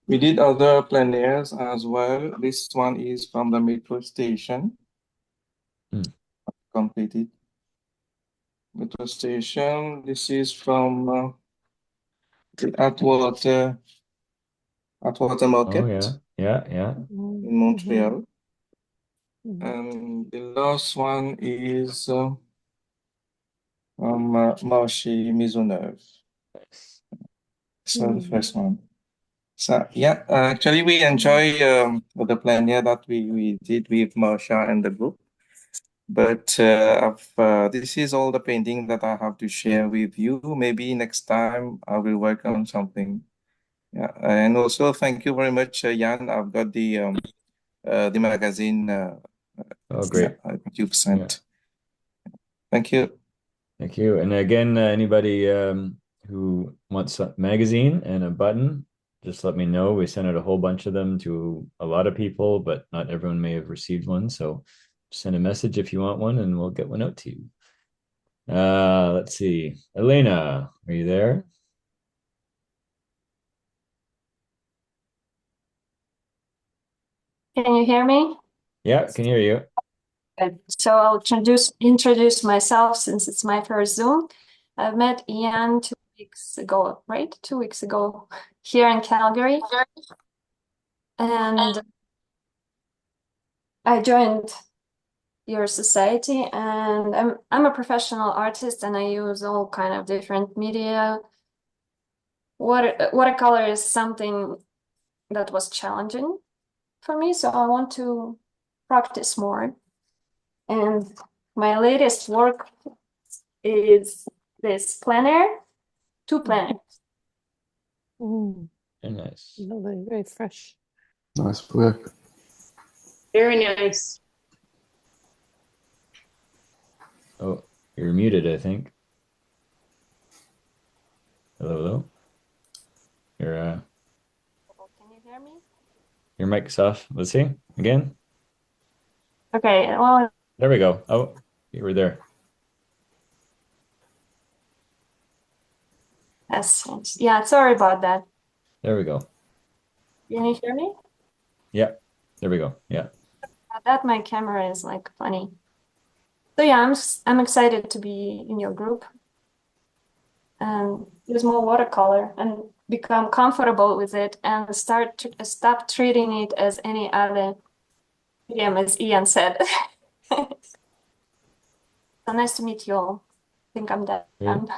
we did other plein airs as well. This one is from the metro station. Completed. Metro station. This is from the Atwater Market. Oh yeah. In Montreal. And the last one is Marché Maisonneuve. So the first one. So yeah, actually we enjoy the plein air that we did with Marsha and the group. But this is all the painting that I have to share with you. Maybe next time I will work on something. Yeah, and also thank you very much, Jan. I've got the magazine. Oh, great. That you've sent. Thank you. Thank you. And again, anybody who wants a magazine and a button, just let me know. We sent out a whole bunch of them to a lot of people, but not everyone may have received one. So send a message if you want one and we'll get one out to you. Let's see. Elena, are you there? Can you hear me? Yeah, can hear you. Good. So I'll introduce myself since it's my first Zoom. I've met Ian 2 weeks ago, right? 2 weeks ago here in Calgary. And I joined your society, and I'm a professional artist and I use all kind of different media. Watercolor is something that was challenging for me, so I want to practice more. And my latest work is this plein air, 2 plein airs. Very nice. Lovely, very fresh. Nice work. Very nice. Oh, you're muted, I think. Hello. Can you hear me? Your mic's off. Let's see again. Okay, well. There we go. Oh, you were there. Yes. Yeah, sorry about that. There we go. Can you hear me? Yeah, There we go. Yeah. That my camera is like funny. So yeah, I'm excited to be in your group and use more watercolor and become comfortable with it and stop treating it as any other medium, as Ian said. So nice to meet you all. I think I'm done. Great.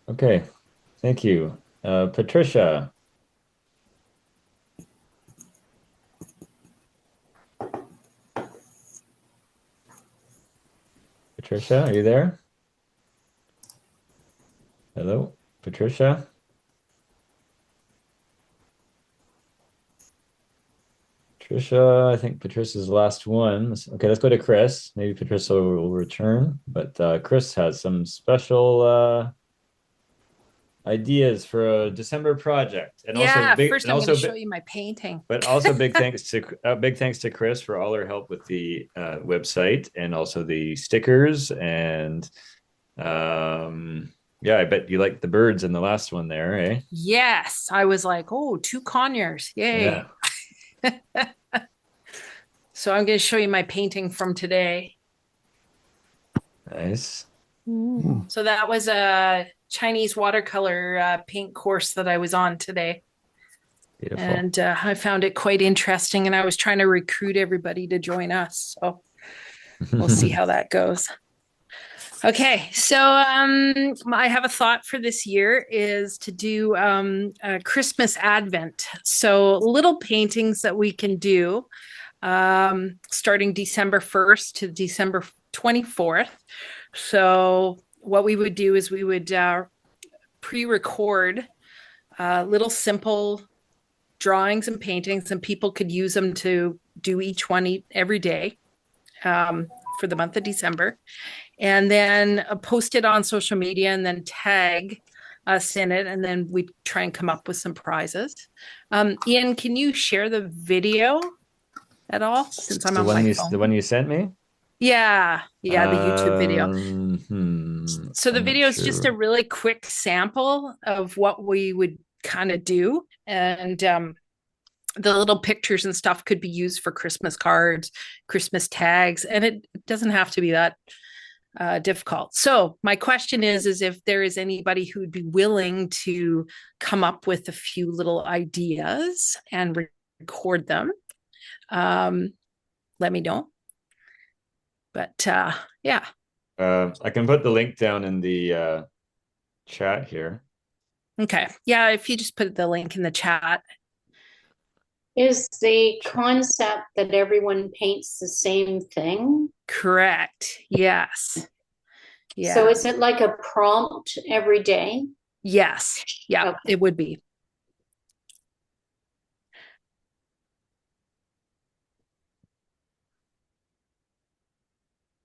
Okay. Thank you. Patricia. Patricia, are you there? Hello, Patricia? Patricia, I think Patricia's the last one. Okay, let's go to Chris. Maybe Patricia will return, but Chris has some special ideas for a December project. And yeah, first I'm going to show you my painting. But also big thanks to Chris for all her help with the website and also the stickers. And yeah, I bet you liked the birds in the last one there, eh? Yes, I was like, oh, 2 conures, yay! Yeah. So I'm going to show you my painting from today. Nice. So that was a Chinese watercolor paint course that I was on today. Beautiful. And I found it quite interesting, and I was trying to recruit everybody to join us. So we'll see how that goes. Okay, so I have a thought for this year is to do a Christmas Advent. So little paintings that we can do starting December 1st to December 24th. So what we would do is we would pre-record little simple drawings and paintings, and people could use them to do each one every day for the month of December, and then post it on social media and then tag us in it, and then we'd try and come up with some prizes. Ian, can you share the video at all, since I'm on my phone? The one you sent me? Yeah, the YouTube video. So the video is just a really quick sample of what we would kind of do, and the little pictures and stuff could be used for Christmas cards, Christmas tags, and it doesn't have to be that difficult. So my question is if there is anybody who would be willing to come up with a few little ideas and record them, let me know. But yeah. I can put the link down in the chat here. Okay. Yeah, if you just put the link in the chat. Is the concept that everyone paints the same thing? Correct. Yes. Yeah. So is it like a prompt every day? Yes. Yeah, okay. It would be.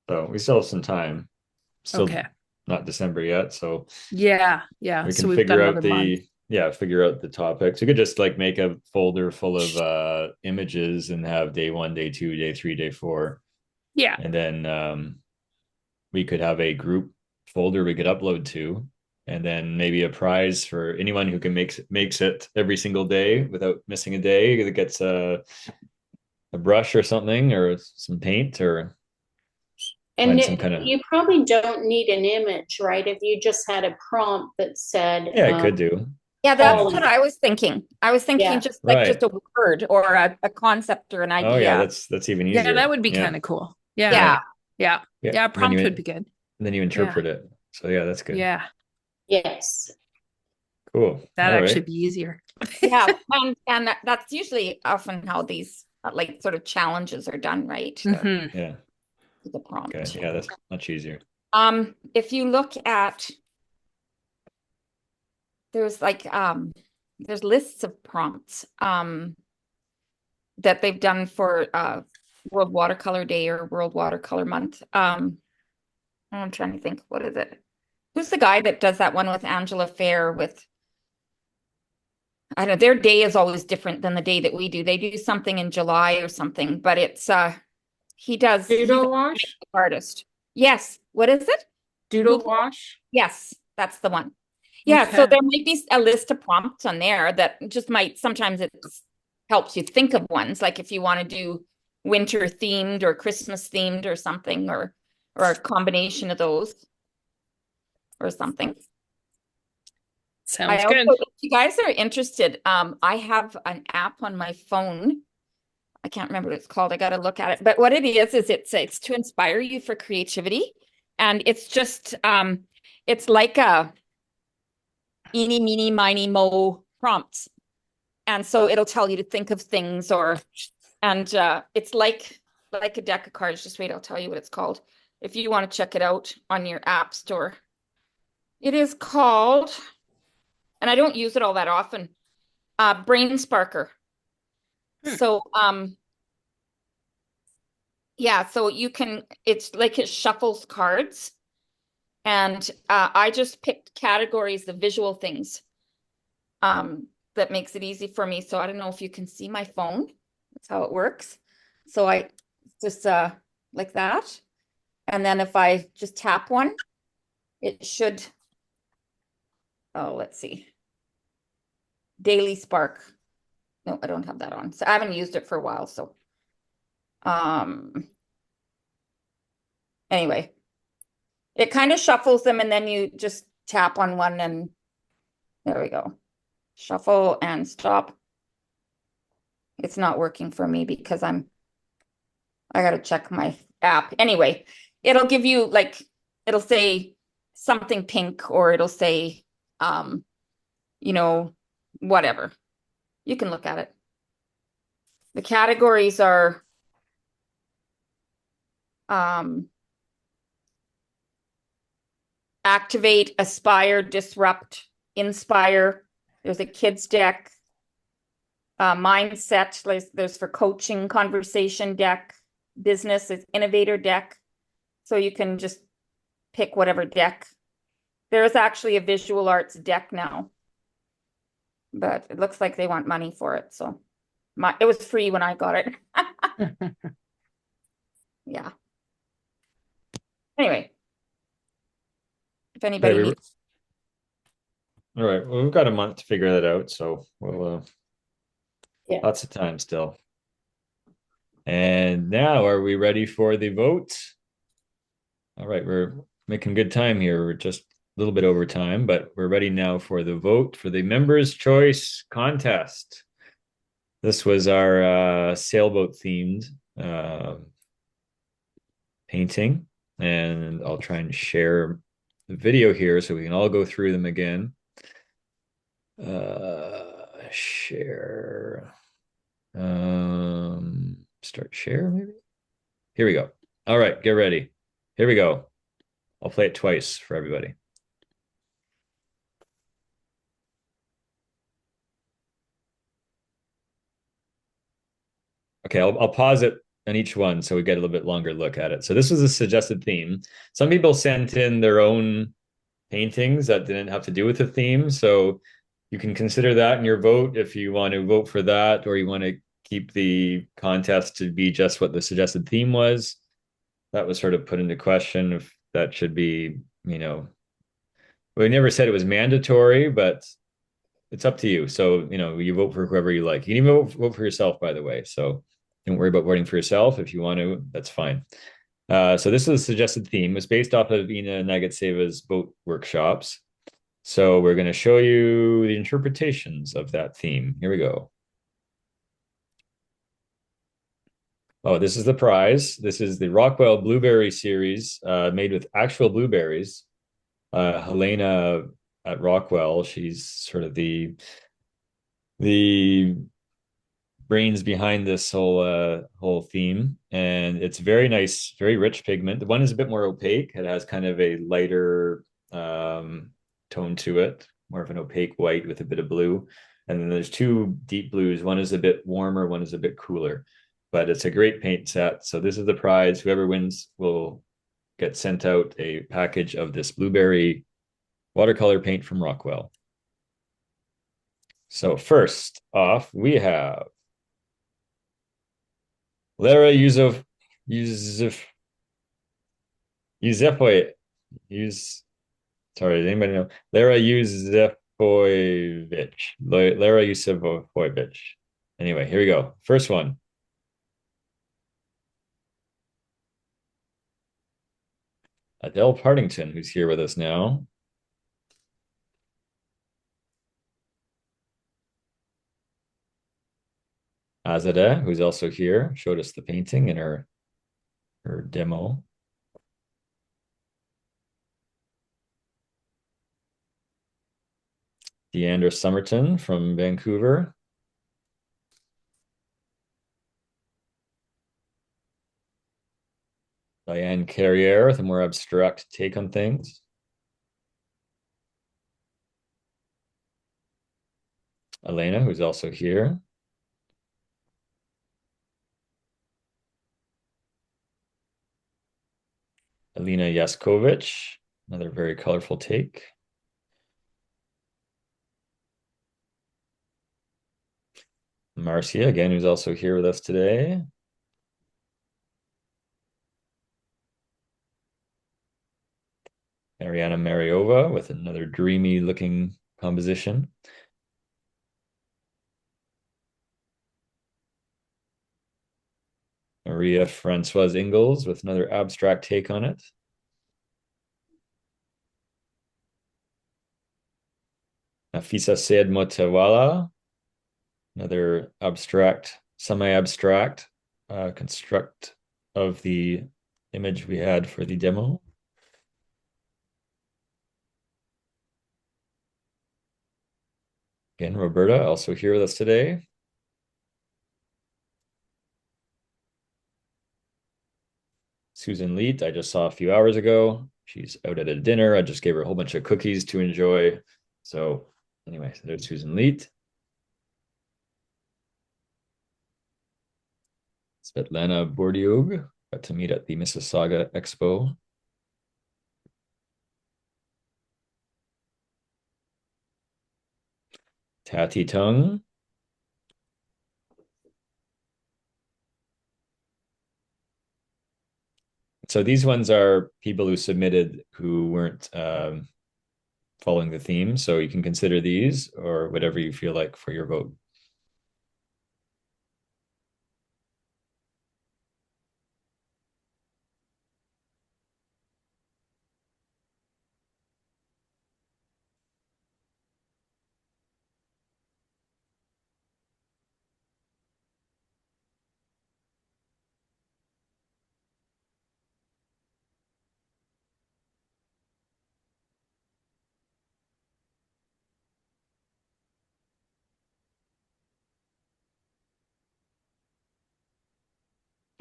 So we still have some time. Still okay. Not December yet. So yeah. We can figure out the topics. We could just like make a folder full of images and have day 1, day 2, day 3, day 4. Yeah. And then we could have a group folder we could upload to, and then maybe a prize for anyone who can makes it every single day without missing a day, that gets a brush or something, or some paint, or and you probably don't need an image, right? If you just had a prompt that said, yeah, it could do. Yeah, that's what I was thinking. I was thinking just like just a word or a concept or an idea. Oh yeah, that's even easier. Yeah, that would be kind of cool. Yeah. A prompt would be good. And then you interpret it. So yeah, that's good. Yeah. Yes. Cool. That'd actually be easier. Yeah, and that's usually often how these like sort of challenges are done, right? Mm-hmm. Yeah. The prompt. Okay. Yeah, that's much easier. If you look at, there's like there's lists of prompts that they've done for World Watercolor Day or World Watercolor Month. I'm trying to think, what is it? Who's the guy that does that one with Angela Fair with, I don't know, their day is always different than the day that we do. They do something in July or something, but it's he does Doodle Wash artist. Yes. What is it? Doodle Wash? Yes, that's the one. Yeah, okay. So there might be a list of prompts on there that just might, sometimes it helps you think of ones, like if you want to do winter themed or Christmas themed or something, or a combination of those or something. Sounds good. If you guys are interested, I have an app on my phone. I can't remember what it's called. I got to look at it. But what it is it's to inspire you for creativity. And it's just, it's like a eeny, meeny, miny, mo prompts. And so it'll tell you to think of things and it's like a deck of cards. Just wait, I'll tell you what it's called. If you want to check it out on your app store. It is called, and I don't use it all that often, Brain Sparker. So, yeah, so you can, it's like it shuffles cards. And I just picked categories of visual things that makes it easy for me. So I don't know if you can see my phone. That's how it works. So I just like that. And then if I just tap one, it should, oh, let's see. Daily Spark. No, I don't have that on. So I haven't used it for a while. So anyway, it kind of shuffles them and then you just tap on one and there we go. Shuffle and stop. It's not working for me because I got to check my app. Anyway, it'll give you like, it'll say something pink or it'll say, you know, whatever. You can look at it. The categories are activate, aspire, disrupt, inspire. There's a kids deck. Mindset, there's for coaching, conversation deck, business is innovator deck. So you can just pick whatever deck. There is actually a visual arts deck now, but it looks like they want money for it. So it was free when I got it. Yeah. Anyway, if anybody needs. All right. Well, we've got a month to figure that out. So we'll, lots of time still. And now, are we ready for the vote? All right. We're making good time here. We're just a little bit over time, but we're ready now for the vote for the Members' Choice Contest. This was our sailboat themed painting, and I'll try and share the video here so we can all go through them again. Share. Start share maybe. Here we go. All right, get ready. Here we go. I'll play it twice for everybody. Okay, I'll pause it on each one so we get a little bit longer look at it. So this was a suggested theme. Some people sent in their own paintings that didn't have to do with the theme. So you can consider that in your vote if you want to vote for that, or you want to keep the contest to be just what the suggested theme was. That was sort of put into question if that should be, you know, we never said it was mandatory, but it's up to you. So, you know, you vote for whoever you like. You can even vote for yourself, by the way. So don't worry about voting for yourself. If you want to, that's fine. So this is a suggested theme. It was based off of Ina Nagatseva's boat workshops. So we're going to show you the interpretations of that theme. Here we go. Oh, this is the prize. This is the Rockwell Blueberry series made with actual blueberries. Helena at Rockwell, she's sort of the brains behind this whole theme, and it's very nice, very rich pigment. The one is a bit more opaque. It has kind of a lighter tone to it, more of an opaque white with a bit of blue. And then there's two deep blues. One is a bit warmer, one is a bit cooler. But it's a great paint set. So this is the prize. Whoever wins will get sent out a package of this blueberry watercolor paint from Rockwell. So first off, we have Lara sorry, does anybody know? Lara Yusefovich. Anyway, here we go. First one. Adele Partington, who's here with us now. Azadeh, who's also here, showed us the painting in her demo. Deandra Somerton from Vancouver. Diane Carriere with a more abstract take on things. Elena, who's also here. Alina Yaskovic, another very colorful take. Marcia, again, who's also here with us today. Mariana Mariova with another dreamy looking composition. Maria Francoise Ingalls with another abstract take on it. Nafisa Syed Motawala, another abstract, semi-abstract construct of the image we had for the demo. Again, Roberta also here with us today. Susan Leet, I just saw a few hours ago. She's out at a dinner. I just gave her a whole bunch of cookies to enjoy. So anyway, so there's Susan Leet. Svetlana Bordiug, got to meet at the Mississauga Expo. Tati Tung. So these ones are people who submitted who weren't following the theme. So you can consider these or whatever you feel like for your vote.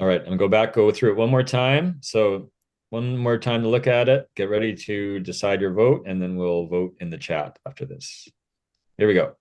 All right, I'm gonna go through it one more time. So one more time to look at it, get ready to decide your vote, and then we'll vote in the chat after this. Here we go.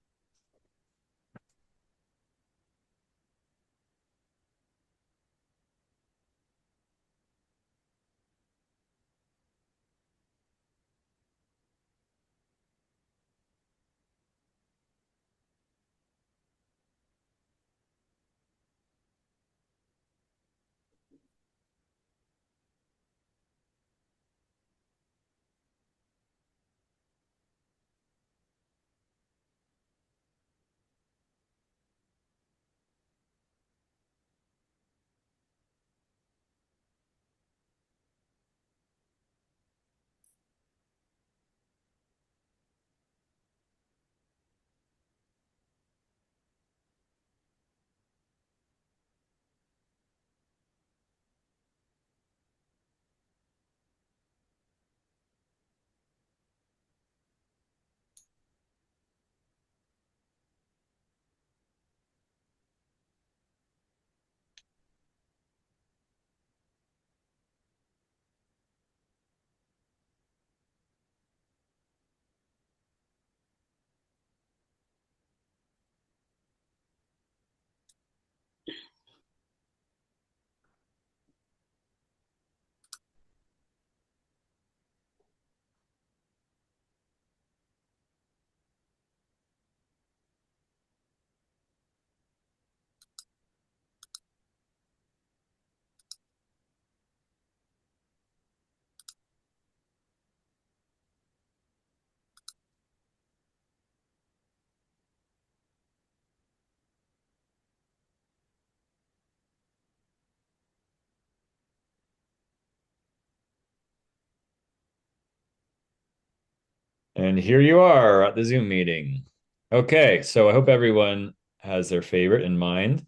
And here you are at the Zoom meeting. Okay, so I hope everyone has their favorite in mind.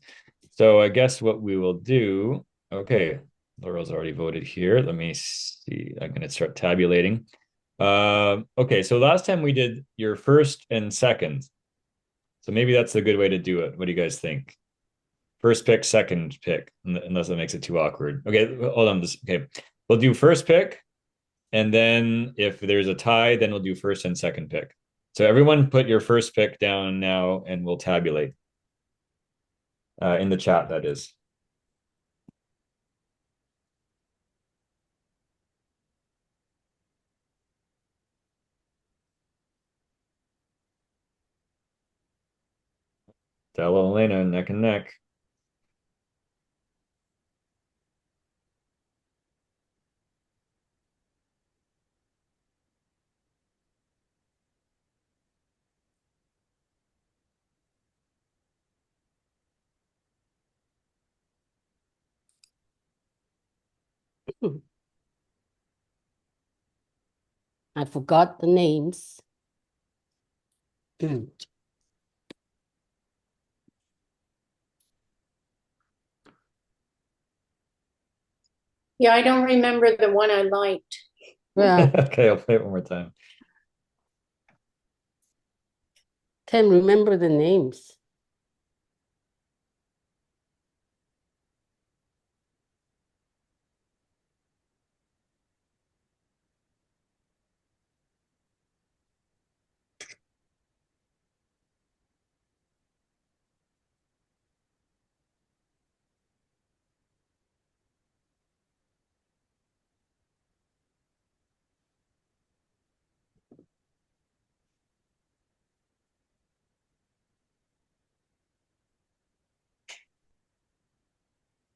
So I guess what we will do, okay, Laurel's already voted here. Let me see. I'm going to start tabulating. Okay, so last time we did your first and second. So maybe that's a good way to do it. What do you guys think? First pick, second pick, unless that makes it too awkward. Okay, hold on. Okay, we'll do first pick, and then if there's a tie, then we'll do first and second pick. So everyone put your first pick down now, and we'll tabulate in the chat, that is. Stella, Elena, neck and neck. I forgot the names. Yeah, I don't remember the one I liked. Yeah. Okay, I'll play it one more time. Can't remember the names.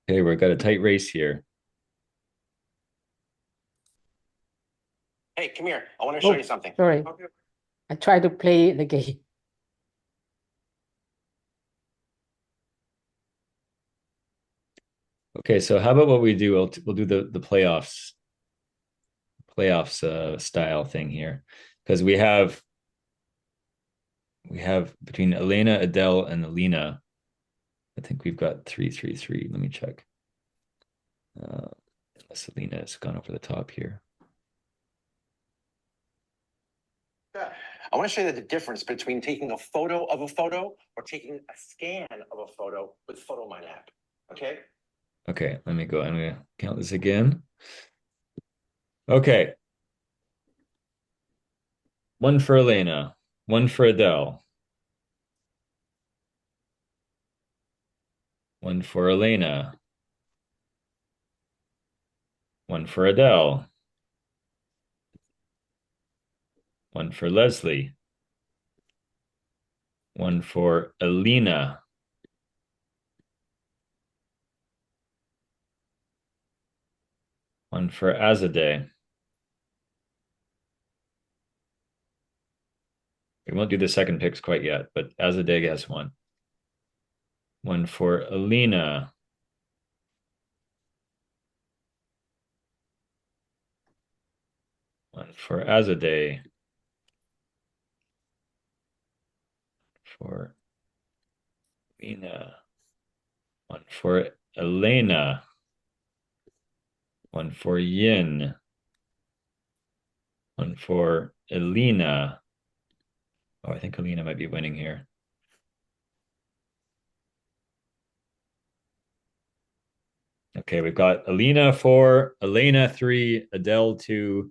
Okay, we've got a tight race here. Hey, come here. I want to show you something. Sorry. I tried to play the game. Okay, so how about what we do? We'll do the playoffs style thing here, because we have between Elena, Adele, and Alina. I think we've got 3-3-3. Let me check. Unless Alina has gone over the top here. I want to show you the difference between taking a photo of a photo or taking a scan of a photo with PhotoMine app. Okay? Okay, let me go. I'm going to count this again. Okay. One for Elena, one for Adele. One for Elena. One for Adele. One for Leslie. One for Alina. One for Azadeh. We won't do the second picks quite yet, but Azadeh has one. One for Alina. One for Azadeh. For Alina. One for Elena. One for Yin. One for Elena. Oh, I think Alina might be winning here. Okay, we've got Alina 4, Elena 3, Adele 2,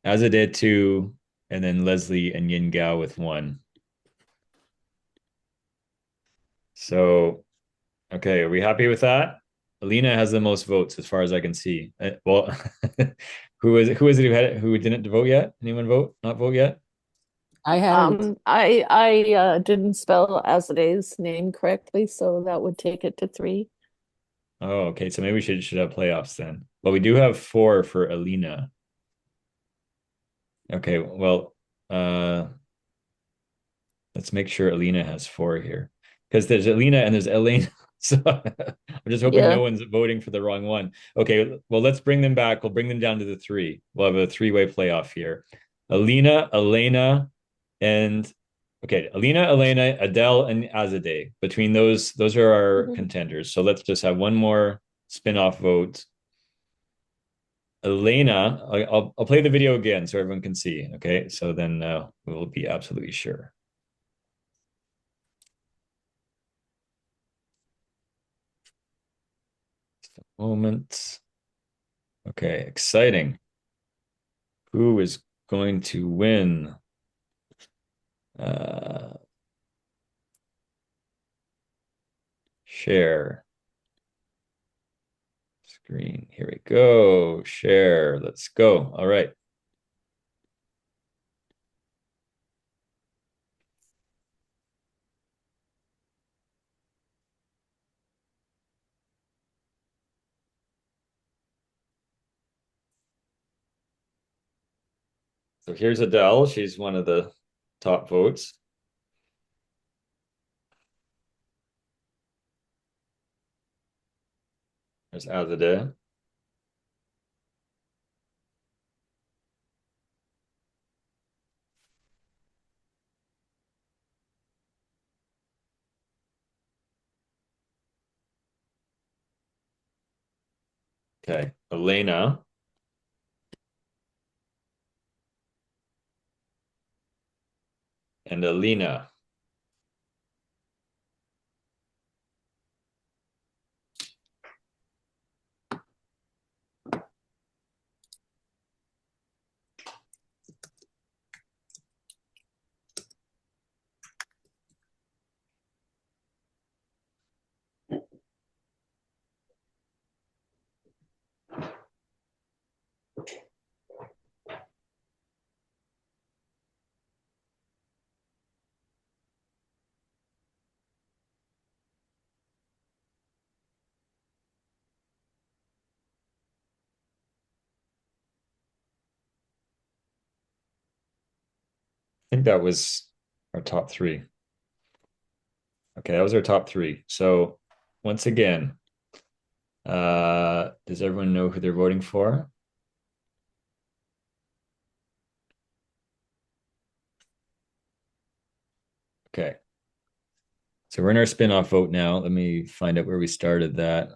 Azadeh 2, and then Leslie and Yin Gao with 1. So, okay, are we happy with that? Alina has the most votes as far as I can see. Well, who is it who didn't vote yet? Anyone vote? Not vote yet? I haven't. I didn't spell Azadeh's name correctly, so that would take it to 3. Oh, okay. So maybe we should have playoffs then. Well, we do have 4 for Alina. Okay, well, let's make sure Alina has 4 here. Because there's Alina and there's Elena. So I'm just hoping no one's voting for the wrong one. Okay, well, let's bring them back. We'll bring them down to the 3. We'll have a 3-way playoff here. Alina, Elena, and okay, Alina, Elena, Adele, and Azadeh. Between those are our contenders. So let's just have one more spin-off vote. Elena, I'll play the video again so everyone can see. Okay, so then we'll be absolutely sure. Just a moment. Okay, exciting. Who is going to win? Share screen. Here we go. Share. Let's go. All right. So here's Adele. She's one of the top votes. There's Azadeh. Okay, Elena. And Alina. I think that was our top three. Okay, that was our top three. So once again, does everyone know who they're voting for? Okay. So we're in our spin-off vote now. Let me find out where we started that.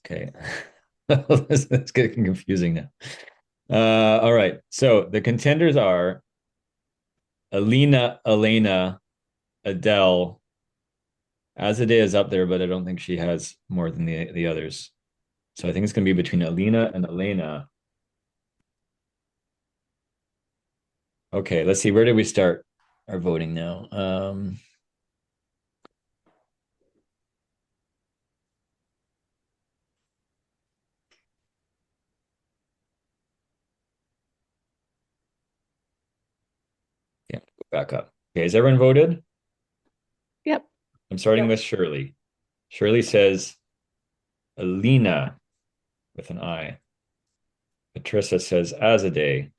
Okay. That's getting confusing now. All right. So the contenders are Alina, Elena, Adele. Azadeh is up there, but I don't think she has more than the others. So I think it's going to be between Alina and Elena. Okay, let's see. Where did we start our voting now? Yeah, go back up. Okay, has everyone voted? Yep. I'm starting with Shirley. Shirley says Alina with an I. Patricia says Azadeh.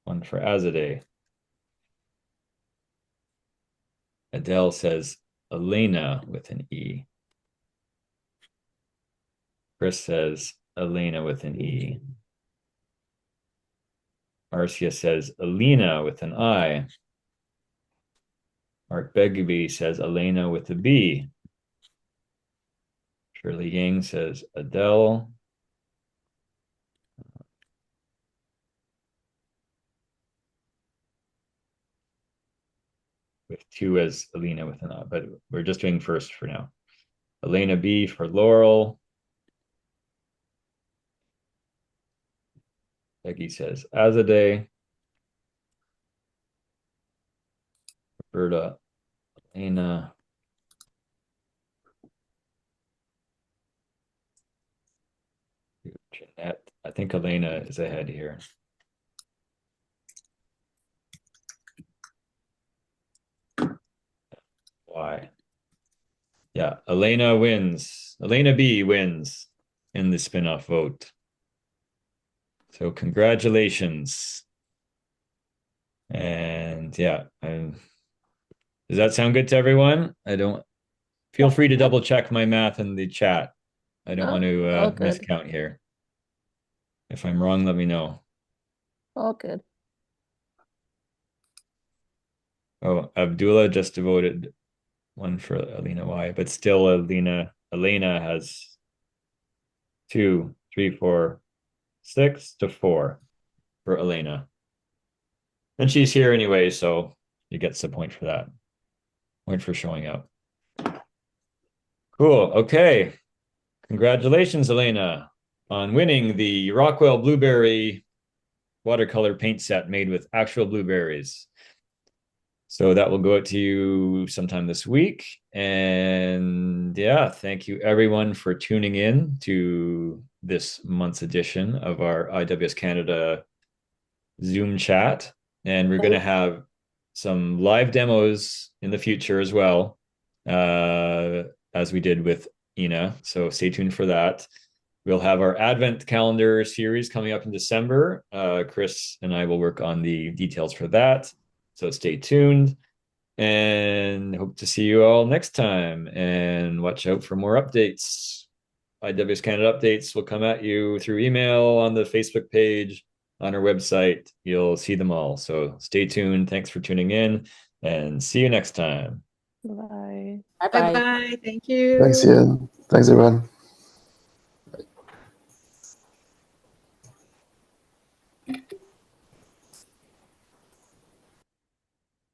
One for Azadeh. Adele says Elena with an E. Chris says Elena with an E. Marcia says Alina with an I. Mark Begbie says Elena with a B. Shirley Yang says Adele. With two as Alina with an I, but we're just doing first for now. Elena B for Laurel. Becky says Azadeh. Roberta, Elena. Jeanette. I think Elena is ahead here. Why? Yeah, Elena wins. Elena B wins in the spin-off vote. So congratulations. And yeah, Does that sound good to everyone? Feel free to double check my math in the chat. I don't want to miscount here. If I'm wrong, let me know. All good. Oh, Abdullah just devoted one for Alina Y, but still Elena has 2, 3, 4, 6 to 4 for Elena. And she's here anyway, so you get the point for that. Point for showing up. Cool. Okay. Congratulations, Elena, on winning the Rockwell Blueberry watercolor paint set made with actual blueberries. So that will go out to you sometime this week. And yeah, thank you everyone for tuning in to this month's edition of our IWS Canada Zoom chat. And we're going to have some live demos in the future as well, as we did with Ina. So stay tuned for that. We'll have our Advent calendar series coming up in December. Chris and I will work on the details for that. So stay tuned and hope to see you all next time. And watch out for more updates. IWS Canada updates will come at you through email, on the Facebook page, on our website. You'll see them all. So stay tuned. Thanks for tuning in and see you next time. Bye. Bye-bye. Thank you. Thanks, Ian. Thanks, everyone.